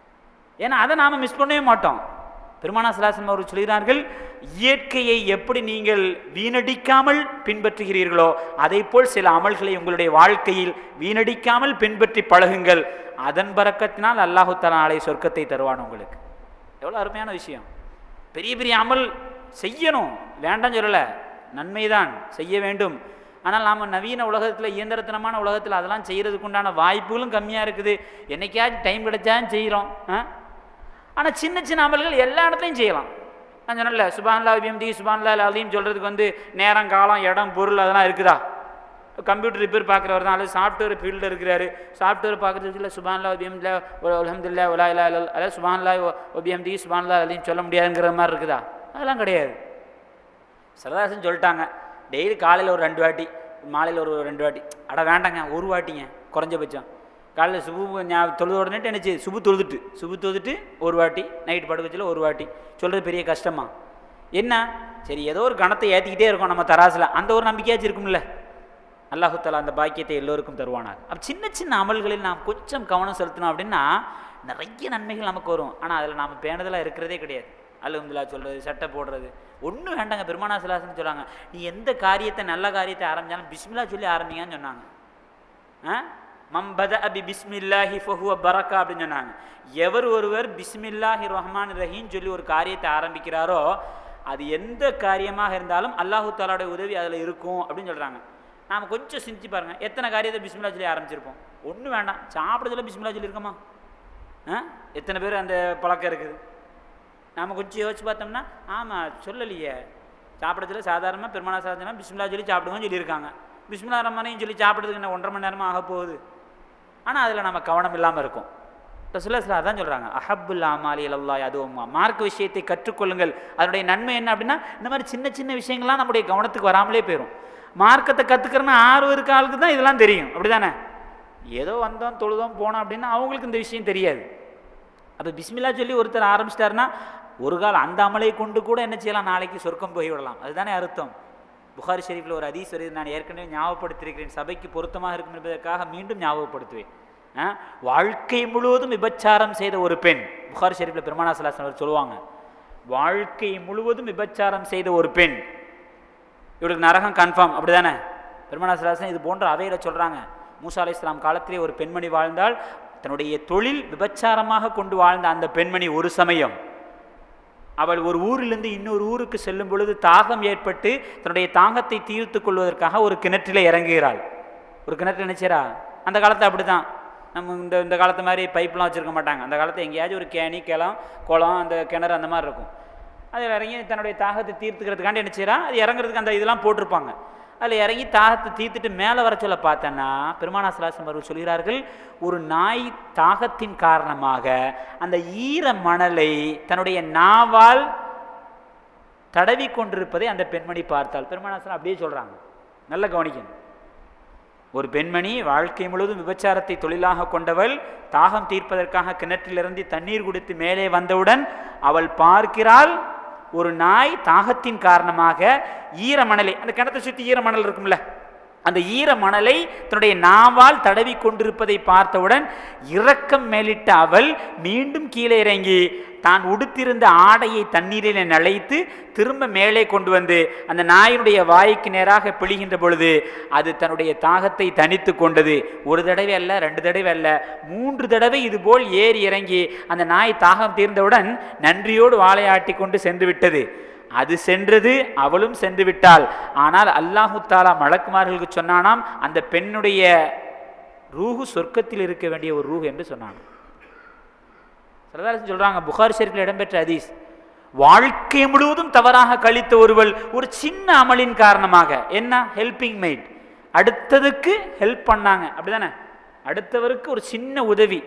ஏன்னா அதை நாம் மிஸ் பண்ணவே மாட்டோம். பெருமானா ஸல்லல்லாஹு அவர்கள் சொல்கிறார்கள், இயற்கையை எப்படி நீங்கள் வீணடிக்காமல் பின்பற்றுகிறீர்களோ அதை போல் சில அமல்களை உங்களுடைய வாழ்க்கையில் வீணடிக்காமல் பின்பற்றி பழகுங்கள். அதன் பரக்கத்தினால் அல்லாஹு தஆலா நாளை சொர்க்கத்தை தருவான் உங்களுக்கு. எவ்வளோ அருமையான விஷயம். பெரிய பெரிய அமல் செய்யணும், வேண்டாம் சொல்லலை, நன்மைதான் செய்ய வேண்டும். ஆனால் நாம் நவீன உலகத்தில், இயந்திரத்தனமான உலகத்தில் அதெல்லாம் செய்கிறதுக்கு உண்டான வாய்ப்புகளும் கம்மியாக இருக்குது. என்னைக்காச்சும் டைம் கிடைச்சாலும் செய்கிறோம். ஆனால் சின்ன சின்ன அமல்கள் எல்லா இடத்துலையும் செய்யலாம். நான் சொன்னல, சுப்ஹானல்லாஹ் வபிஹம்திஹி சுப்ஹானல்லாஹில் அலீம் சொல்கிறதுக்கு நேரம், காலம், இடம், பொருள் அதெல்லாம் இருக்குதா? கம்ப்யூட்டர் ரிப்பேர் பார்க்குறவர் தான், அல்லது சாஃப்ட்வேர் ஃபீல்டில் இருக்கிறாரு, சாஃப்ட்வேர் பார்க்குறதுக்கு இல்லை சுப்ஹானல்லாஹ் வபிஹம்திஹி அல்ஹம்துலில்லாஹ் வலா இலாஹா இல்லல்லாஹ், அதாவது சுப்ஹானல்லாஹ் வபிஹம்திஹி சுப்ஹானல்லாஹ் அலீம் சொல்ல முடியாதுங்கிற மாதிரி இருக்குதா? அதெல்லாம் கிடையாது. சரதாசன் சொல்லிட்டாங்க, டெய்லி காலையில் ஒரு 2 வாட்டி, மாலையில் ஒரு 2 வாட்டி. அட வேண்டாங்க, ஒரு வாட்டிங்க குறைஞ்சபட்சம். காலையில் சுபு தொழுது உடனே நினச்சி சுபு தொழுதுட்டு ஒரு வாட்டி, நைட்டு படுக்கச்சில் ஒரு வாட்டி சொல்கிறது பெரிய கஷ்டமா? என்ன சரி, ஏதோ ஒரு கணத்தை ஏற்றிக்கிட்டே இருக்கோம் நம்ம தராசில், அந்த ஒரு நம்பிக்கையாச்சும் இருக்கும்ல. அல்லாஹு தஆலா அந்த பாக்கியத்தை எல்லோருக்கும் தருவானார். அப்போ சின்ன சின்ன அமல்களில் நாம் கொஞ்சம் கவனம் செலுத்தினோம் அப்படின்னா நிறைய நன்மைகள் நமக்கு வரும். ஆனால் அதில் நாம் பேணுதலாக இருக்கிறதே கிடையாது. அல்ஹம்துலில்லாஹ் சொல்கிறது, சட்டை போடுறது ஒன்றும் வேண்டாங்க. பெருமானா ஸல்லல்லாஹு அலைஹி வஸல்லம் சொல்கிறாங்க, நீ எந்த காரியத்தை, நல்ல காரியத்தை ஆரம்பித்தாலும் பிஸ்மில்லா சொல்லி ஆரம்பிங்கன்னு சொன்னாங்க. மம்பத அபி பிஸ்மில்லாஹி ஃபஹுவ பரக்கா அப்படின்னு சொன்னாங்க. எவர் ஒருவர் பிஸ்மில்லாஹி ரஹ்மான் ரஹீம் சொல்லி ஒரு காரியத்தை ஆரம்பிக்கிறாரோ அது எந்த காரியமாக இருந்தாலும் அல்லாஹு தஆலாவுடைய உதவி அதில் இருக்கும் அப்படின்னு சொல்கிறாங்க. நாம் கொஞ்சம் சிந்திச்சு பாருங்கள், எத்தனை காரியத்தை பிஸ்மில்லா சொல்லி ஆரம்பிச்சிருப்போம்? ஒன்றும் வேண்டாம், சாப்பிட்றதுல பிஸ்மில்லா சொல்லி இருக்கோமா? எத்தனை பேர் அந்த பழக்கம் இருக்குது? நாம் கொஞ்சம் யோசிச்சு பார்த்தோம்னா, ஆமாம் சொல்லலையே, சாப்பிட்றதுல சாதாரணமாக பெருமானா சாதாரணமாக பிஸ்மில்லா சொல்லி சாப்பிடுங்கன்னு சொல்லியிருக்காங்க. பிஸ்மில்லா ரஹ்மானையும் சொல்லி சாப்பிட்றதுக்கு என்ன 1.5 மணி நேரமாக ஆக போகுது? ஆனால் அதில் நம்ம கவனம் இல்லாமல் இருக்கும். ரசூலுல்லாஹி அதான் சொல்கிறாங்க, அஹப்புல் அமாலி இலல்லாஹி அதுவும்மா, மார்க்க விஷயத்தை கற்றுக்கொள்ளுங்கள். அதனுடைய நன்மை என்ன அப்படின்னா, இந்த மாதிரி சின்ன சின்ன விஷயங்கள்லாம் நம்முடைய கவனத்துக்கு வராமலே போயிடும். மார்க்கத்தை கற்றுக்கிறன்னா ஆர்வம் இருக்க ஆளுக்கு தான் இதெல்லாம் தெரியும், அப்படி தானே? ஏதோ வந்தோம் தொழுதோம் போனோம் அப்படின்னா அவங்களுக்கு இந்த விஷயம் தெரியாது. அப்போ பிஸ்மில்லா சொல்லி ஒருத்தர் ஆரம்பிச்சிட்டாருன்னா ஒரு காலம் அந்த அமலை கொண்டு கூட என்ன செய்யலாம், நாளைக்கு சொர்க்கம் போய்விடலாம். அதுதானே அர்த்தம். புகாரி ஷெரீஃபில் ஒரு ஹதீஸ் வருது, நான் ஏற்கனவே ஞாபகப்படுத்தியிருக்கிறேன், சபைக்கு பொருத்தமாக இருக்கும் என்பதற்காக மீண்டும் ஞாபகப்படுத்துவேன். வாழ்க்கை முழுவதும் விபச்சாரம் செய்த ஒரு பெண், புகாரி ஷெரீஃபில் பெருமானா ஸல்லல்லாஹு அலைஹி வஸல்லம் சொல்லுவாங்க, வாழ்க்கை முழுவதும் விபச்சாரம் செய்த ஒரு பெண், இவளுக்கு நரகம் கன்ஃபார்ம், அப்படி தானே? பெருமானா ஸல்லல்லாஹு அலைஹி வஸல்லம் இது போன்ற அவையில் சொல்கிறாங்க. மூசா அலைஹிஸ்ஸலாம் காலத்திலே ஒரு பெண்மணி வாழ்ந்தால், தன்னுடைய தொழில் விபச்சாரமாக கொண்டு வாழ்ந்த அந்த பெண்மணி ஒரு சமயம் அவள் ஒரு ஊரிலிருந்து இன்னொரு ஊருக்கு செல்லும் பொழுது தாகம் ஏற்பட்டு தன்னுடைய தாகத்தை தீர்த்து கொள்வதற்காக ஒரு கிணற்றில் இறங்குகிறாள். ஒரு கிணற்று நினைச்சரா, அந்த காலத்தை அப்படி தான். நம்ம இந்த காலத்து மாதிரி பைப்லாம் வச்சுருக்க மாட்டாங்க. அந்த காலத்தை எங்கேயாச்சும் ஒரு கேணி, குளம், அந்த கிணறு அந்த மாதிரி இருக்கும். அதில் இறங்கி தன்னுடைய தாகத்தை தீர்த்துக்கிறதுக்காண்டி நினைச்சரா, அது இறங்குறதுக்கு அந்த இதெல்லாம் போட்டிருப்பாங்க. அதில் இறங்கி தாகத்தை தீர்த்துட்டு மேலே வர சொல்ல பார்த்தேன்னா பெருமானா ஸல்லல்லாஹு அலைஹி வஸல்லம் அவர்கள் சொல்கிறார்கள், ஒரு நாய் தாகத்தின் காரணமாக அந்த ஈர மணலை தன்னுடைய நாவால் தடவி கொண்டிருப்பதை அந்த பெண்மணி பார்த்தாள். பெருமானா ஸல்லல்லாஹு அப்படியே சொல்கிறாங்க, நல்ல கவனிக்கணும். ஒரு பெண்மணி வாழ்க்கை முழுவதும் விபச்சாரத்தை தொழிலாக கொண்டவள், தாகம் தீர்ப்பதற்காக கிணற்றிலிருந்து தண்ணீர் குடித்து மேலே வந்தவுடன் அவள் பார்க்கிறாள், ஒரு நாய் தாகத்தின் காரணமாக ஈரமணலை, அந்த கிணத்தை சுற்றி ஈரமணல் இருக்கும்ல, அந்த ஈரமணலை தன்னுடைய நாவால் தடவி கொண்டிருப்பதை பார்த்தவுடன் இரக்கம் மேலிட்ட அவள் மீண்டும் கீழே இறங்கி தான் உடுத்திருந்த ஆடையை தண்ணீரில் நனைத்து திரும்ப மேலே கொண்டு வந்து அந்த நாயினுடைய வாய்க்கு நேராக பிழிகின்ற பொழுது அது தன்னுடைய தாகத்தை தணித்து கொண்டது. ஒரு தடவை அல்ல, 2 தடவை அல்ல, 3 தடவை இதுபோல் ஏறி இறங்கி அந்த நாய் தாகம் தீர்ந்தவுடன் நன்றியோடு வாழையாட்டி கொண்டு சென்று விட்டது. அது சென்றது, அவளும் சென்று விட்டாள். ஆனால் அல்லாஹு தஆலா மலக்குமார்களுக்கு சொன்னானாம், அந்த பெண்ணுடைய ரூஹு சொர்க்கத்தில் இருக்க வேண்டிய ஒரு ரூஹ் என்று சொன்னான். சொல்றாங்க, புகாரி ஷெரீஃபில் இடம்பெற்ற ஹதீஸ், வாழ்க்கை முழுவதும் தவறாக கழித்த ஒருவள் ஒரு சின்ன அமலின் காரணமாக, என்ன ஹெல்பிங் மைட், அடுத்ததுக்கு ஹெல்ப் பண்ணாங்க, அப்படிதானே? அடுத்தவருக்கு ஒரு சின்ன உதவி,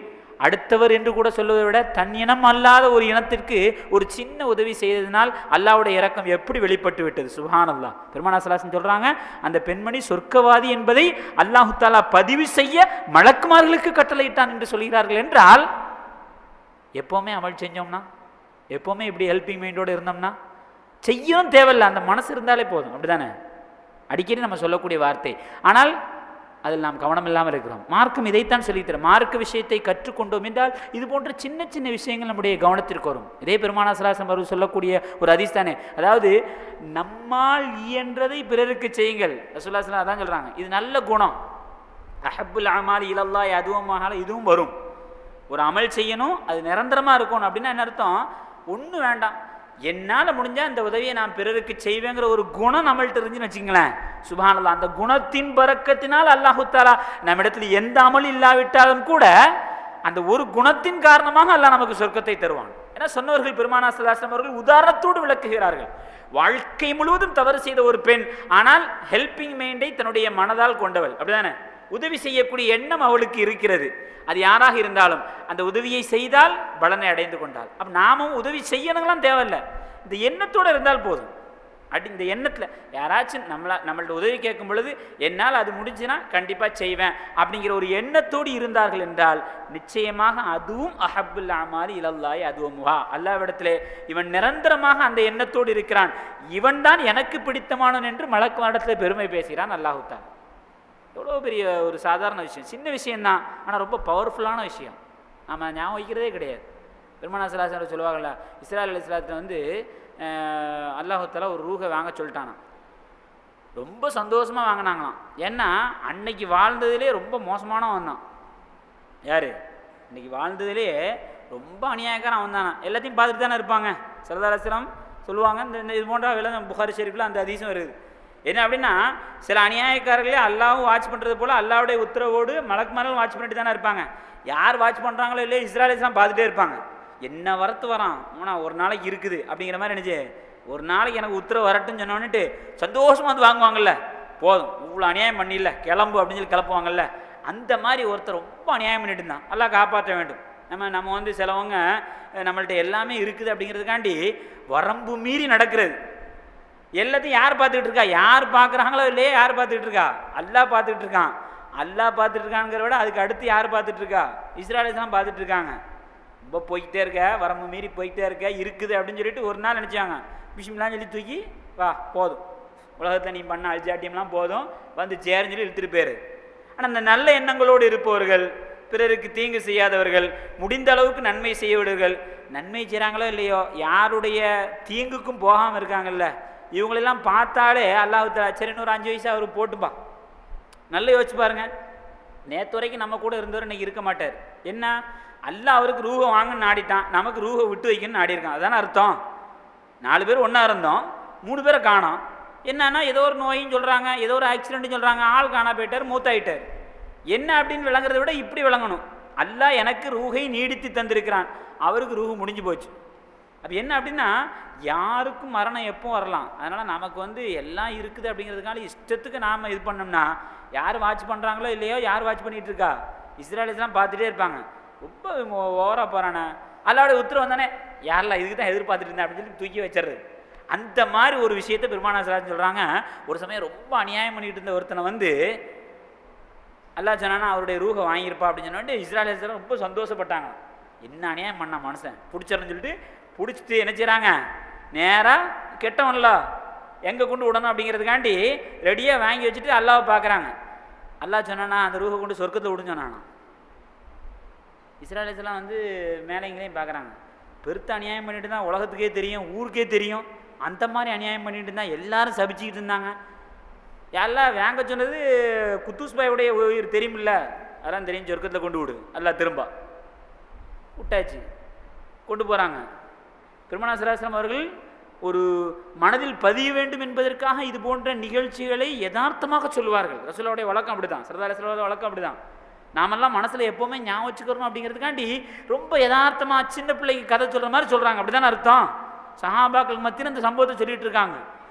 அடுத்தவர் என்று கூட சொல்வதை விட தன் இனம் அல்லாத ஒரு இனத்திற்கு ஒரு சின்ன உதவி செய்ததினால் அல்லாஹ்வுடைய இரக்கம் எப்படி வெளிப்பட்டு விட்டது. சுப்ஹானல்லாஹ். பெருமானா ஸல்லல்லாஹு அலைஹி வஸல்லம் சொல்றாங்க, அந்த பெண்மணி சொர்க்கவாதி என்பதை அல்லாஹ் தஆலா பதிவு செய்ய மலக்குமார்களுக்கு கட்டளையிட்டான் என்று சொல்கிறார்கள். என்றால் எப்போவுமே அமல் செஞ்சோம்னா, எப்போவுமே இப்படி ஹெல்பிங் மைண்டோடு இருந்தோம்னா செய்யவும் தேவையில்லை, அந்த மனசு இருந்தாலே போதும், அப்படிதானே? அடிக்கடி நம்ம சொல்லக்கூடிய வார்த்தை. ஆனால் அதில் நாம் கவனம் இல்லாமல் இருக்கிறோம். மார்க்கம் இதைத்தான் சொல்லித்தரும். மார்க்க விஷயத்தை கற்றுக்கொண்டோம் என்றால் இது போன்ற சின்ன சின்ன விஷயங்கள் நம்முடைய கவனத்திற்கு வரும். இதே பெருமானார் ஸல்லல்லாஹு அலைஹி வஸல்லம் சொல்லக்கூடிய ஒரு ஹதீஸ் தானே, அதாவது நம்மால் இயன்றதை பிறருக்கு செய்யுங்கள். ரசூலுல்லாஹி ஸல்லல்லாஹு அலைஹி வஸல்லம் அதான் சொல்கிறாங்க. இது நல்ல குணம். அஹப்புல் அமாலி இலல்லாஹி அதுவமாக, இதுவும் வரும். ஒரு அமல் செய்யணும், அது நிரந்தரமாக இருக்கணும். அப்படின்னா என்ன அர்த்தம்? ஒன்றும் வேண்டாம், என்னால் முடிஞ்சால் இந்த உதவியை நான் பிறருக்கு செய்வேங்கிற ஒரு குணம் நம்மள்ட்ட இருந்துச்சுன்னு வச்சுங்களேன், சுப்ஹானல்லாஹ், அந்த குணத்தின் பரக்கத்தினால் அல்லாஹு தஆலா நம்மிடத்தில் எந்த அமல் இல்லாவிட்டாலும் கூட அந்த ஒரு குணத்தின் காரணமாக அல்லாஹ் நமக்கு சொர்க்கத்தை தருவான். ஏன்னா சொன்னவர்கள் பெருமானார் ஸல்லல்லாஹு அலைஹி வஸல்லம் அவர்கள் உதாரணத்தோடு விளக்குகிறார்கள். வாழ்க்கை முழுவதும் தவறு செய்த ஒரு பெண், ஆனால் ஹெல்பிங் மைண்டை தன்னுடைய மனதால் கொண்டவள், அப்படிதானே? உதவி செய்யக்கூடிய எண்ணம் அவளுக்கு இருக்கிறது. அது யாராக இருந்தாலும் அந்த உதவியை செய்தால் பலனை அடைந்து கொண்டாள். அப்போ நாமும் உதவி செய்யணுங்களாம் தேவையில்லை, இந்த எண்ணத்தோடு இருந்தால் போதும். இந்த எண்ணத்தில் யாராச்சும் நம்மள்ட்ட உதவி கேட்கும் பொழுது என்னால் அது முடிஞ்சுன்னா கண்டிப்பாக செய்வேன் அப்படிங்கிற ஒரு எண்ணத்தோடு இருந்தார்கள் என்றால் நிச்சயமாக அதுவும் அஹப்புல் அமாலி இலல்லாஹி அதுவமுஹா, அல்லாஹ்விடத்திலே இவன் நிரந்தரமாக அந்த எண்ணத்தோடு இருக்கிறான், இவன் தான் எனக்கு பிடித்தமானவன் என்று மலக்குமாரிடத்தில் பெருமை பேசுகிறான் அல்லாஹ் தஆலா. எவ்வளோ பெரிய ஒரு சாதாரண விஷயம், சின்ன விஷயந்தான், ஆனால் ரொம்ப பவர்ஃபுல்லான விஷயம். நம்ம ஞாபகம் வைக்கிறதே கிடையாது. பெருமானார் ஸல்லல்லாஹு அலைஹி வஸல்லம் சொல்லுவாங்கல்ல, இஸ்ராயீல் அலைஹிஸ்ஸலாத்தை வந்து அல்லாஹ் தஆலா ஒரு ரூஹை வாங்க சொல்லிட்டானான். ரொம்ப சந்தோஷமாக வாங்கினாங்களாம். ஏன்னா அன்னைக்கு வாழ்ந்ததுலேயே ரொம்ப மோசமானவன் தான். யார்? இன்னைக்கு வாழ்ந்ததுலேயே ரொம்ப அநியாயக்காரன் வந்தானா. எல்லாத்தையும் பார்த்துட்டு தானே இருப்பாங்க. ஸல்லல்லாஹு அலைஹி வஸல்லம் சொல்லுவாங்க, இந்த இது போன்ற விளங்க புகாரி ஷெரீஃபில் அந்த ஹதீஸும் வருது. என்ன அப்படின்னா, சில அநியாயக்காரர்களே அல்லாவும் வாட்ச் பண்ணுறது போல் அல்லாவுடைய உத்தரவோடு மலக்குமார்களும் வாட்ச் பண்ணிட்டு தானே இருப்பாங்க. யார் வாட்ச் பண்ணுறாங்களோ இல்லையோ இஸ்ராயீல்ஸ்லாம் பார்த்துட்டே இருப்பாங்க. என்ன வரத்து வரான் ஆனால் ஒரு நாளைக்கு இருக்குது அப்படிங்கிற மாதிரி நினச்சி ஒரு நாளைக்கு எனக்கு உத்தரவு வரட்டுன்னு சொன்னோன்னுட்டு சந்தோஷமாக வந்து வாங்குவாங்கல்ல, போதும் இவ்வளோ அநியாயம் பண்ணிடல கிளம்பு அப்படின்னு சொல்லி கிளப்புவாங்கல்ல, அந்த மாதிரி ஒருத்தர் ரொம்ப அநியாயம் பண்ணிட்டு இருந்தான். எல்லாம் காப்பாற்ற வேண்டும். நம்ம வந்து சிலவங்க நம்மள்ட்ட எல்லாமே இருக்குது அப்படிங்கிறதுக்காண்டி வரம்பு மீறி நடக்கிறது. எல்லாத்தையும் யார் பார்த்துக்கிட்டு இருக்கா? யார் பார்க்குறாங்களோ இல்லையே, யார் பார்த்துக்கிட்டு இருக்கா? அல்லாஹ் பார்த்துக்கிட்டு இருக்கான். அல்லாஹ் பார்த்துட்டு இருக்காங்கிற விட அதுக்கு அடுத்து யார் பார்த்துட்டு இருக்கா? இஸ்ராயீல்ஸ் தான் பார்த்துட்டு இருக்காங்க. ரொம்ப போய்கிட்டே இருக்க, வரம்பு மீறி போய்கிட்டே இருக்க, இருக்குது அப்படின்னு சொல்லிட்டு ஒரு நாள் நினச்சாங்க, பிஸ்மில்லாஹ் சொல்லி தூக்கி வா போதும், உலகத்தில் நீ பண்ண அல்ஜாட்டியம்லாம் போதும், வந்து சேருன்னு சொல்லி இழுத்துட்டு போயிரு. ஆனால் அந்த நல்ல எண்ணங்களோடு இருப்பவர்கள், பிறருக்கு தீங்கு செய்யாதவர்கள், முடிந்த அளவுக்கு நன்மை செய்ய விடுவர்கள், நன்மை செய்கிறாங்களோ இல்லையோ யாருடைய தீங்குக்கும் போகாமல் இருக்காங்கல்ல, இவங்களெல்லாம் பார்த்தாலே அல்லாஹ் தஆலா சரி இன்னொரு 5 வயசு அவர் போட்டுப்பா. நல்லா யோசிச்சு பாருங்க. நேற்று வரைக்கும் நம்ம கூட இருந்தவர் இன்னைக்கு இருக்க மாட்டார். என்ன? அல்லாஹ் அவருக்கு ரூஹை வாங்கன்னு நாடிட்டான், நமக்கு ரூஹை விட்டு வைக்கணும்னு நாடி இருக்கான். அதான அர்த்தம். 4 பேர் ஒன்றா இருந்தோம், 3 பேரை காணோம். என்னன்னா ஏதோ ஒரு நோயின்னு சொல்கிறாங்க, ஏதோ ஒரு ஆக்சிடென்ட்னு சொல்கிறாங்க, ஆள் காணா போயிட்டார், மூத்தாயிட்டார். என்ன அப்படின்னு விளங்குறத விட இப்படி விளங்கணும், அல்லாஹ் எனக்கு ரூஹை நீடித்து தந்திருக்கிறான், அவருக்கு ரூஹு முடிஞ்சு போச்சு. அப்போ என்ன அப்படின்னா யாருக்கும் மரணம் எப்போ வரலாம். அதனால் நமக்கு வந்து எல்லாம் இருக்குது அப்படிங்கிறதுனால இஷ்டத்துக்கு நாம் இது பண்ணோம்னா யார் வாட்ச் பண்ணுறாங்களோ இல்லையோ, யார் வாட்ச் பண்ணிகிட்டு இருக்கா? இஸ்ராயீல்ஸ்லாம் பார்த்துட்டே இருப்பாங்க. ரொம்ப ஓவராக போகிறானே, அல்லாவுடைய உத்தரவு வந்தானே யாரெல்லாம் இதுக்கு தான் எதிர்பார்த்துட்டு இருந்தேன் அப்படின்னு சொல்லி தூக்கி வச்சிடுறது. அந்த மாதிரி ஒரு விஷயத்தை பெருமானார் ஸல்லல்லாஹு அலைஹி வஸல்லம் சொல்கிறாங்க. ஒரு சமயம் ரொம்ப அநியாயம் பண்ணிட்டு இருந்த ஒருத்தனை வந்து அல்லாஹ் சொன்னானா அவருடைய ரூஹை வாங்கியிருப்பா அப்படின்னு சொன்னோட்டு இஸ்ராயீல்ஸ் ரொம்ப சந்தோஷப்பட்டாங்க. என்ன அநியாயம் பண்ண மனுஷன் பிடிச்சிடன்னு சொல்லிட்டு பிடிச்சிட்டு என்ன செய்கிறாங்க, நேராக கெட்டவன்ல எங்கே கொண்டு விடணும் அப்படிங்கிறதுக்காண்டி ரெடியாக வாங்கி வச்சுட்டு அல்லாவை பார்க்குறாங்க. அல்லாஹ் சொன்னானா அந்த ரூஹை கொண்டு சொர்க்கத்தில் விடுன்னு சொன்னானா. இஸ்ராயீல்ஸ்லாம் வந்து மேலே எங்கேயும் பார்க்குறாங்க. பெருத்த அநியாயம் பண்ணிட்டு தான் உலகத்துக்கே தெரியும், ஊருக்கே தெரியும். அந்த மாதிரி அநியாயம் பண்ணிட்டு இருந்தால் எல்லாரும் சபிச்சுக்கிட்டு இருந்தாங்க. எல்லாம் வாங்க சொன்னது குத்தூஸ் பாயோடைய உயிர் தெரியுமில்ல, அதெல்லாம் தெரியும், சொர்க்கத்தில் கொண்டு விடு. எல்லாம் திரும்ப விட்டாச்சு, கொண்டு போகிறாங்க. பெருமானார் ஸல்லல்லாஹு அலைஹி வஸல்லம் அவர்கள் ஒரு மனதில் பதிய வேண்டும் என்பதற்காக இது போன்ற நிகழ்ச்சிகளை யதார்த்தமாக சொல்வார்கள். ரசூலுல்லாஹ்வுடைய வழக்கம் அப்படி தான், ஸல்லல்லாஹு அலைஹி வஸல்லம் வழக்கம் அப்படி தான். நாமெல்லாம் மனசில் எப்போவுமே ஞாபகம் வச்சுக்கிறோம் அப்படிங்கிறதுக்காண்டி ரொம்ப யதார்த்தமாக சின்ன பிள்ளைக்கு கதை சொல்கிற மாதிரி சொல்கிறாங்க. அப்படி தானே அர்த்தம். சஹாபாக்கள் மத்தியில் இந்த சம்பவத்தை சொல்லிட்டு இருக்காங்க.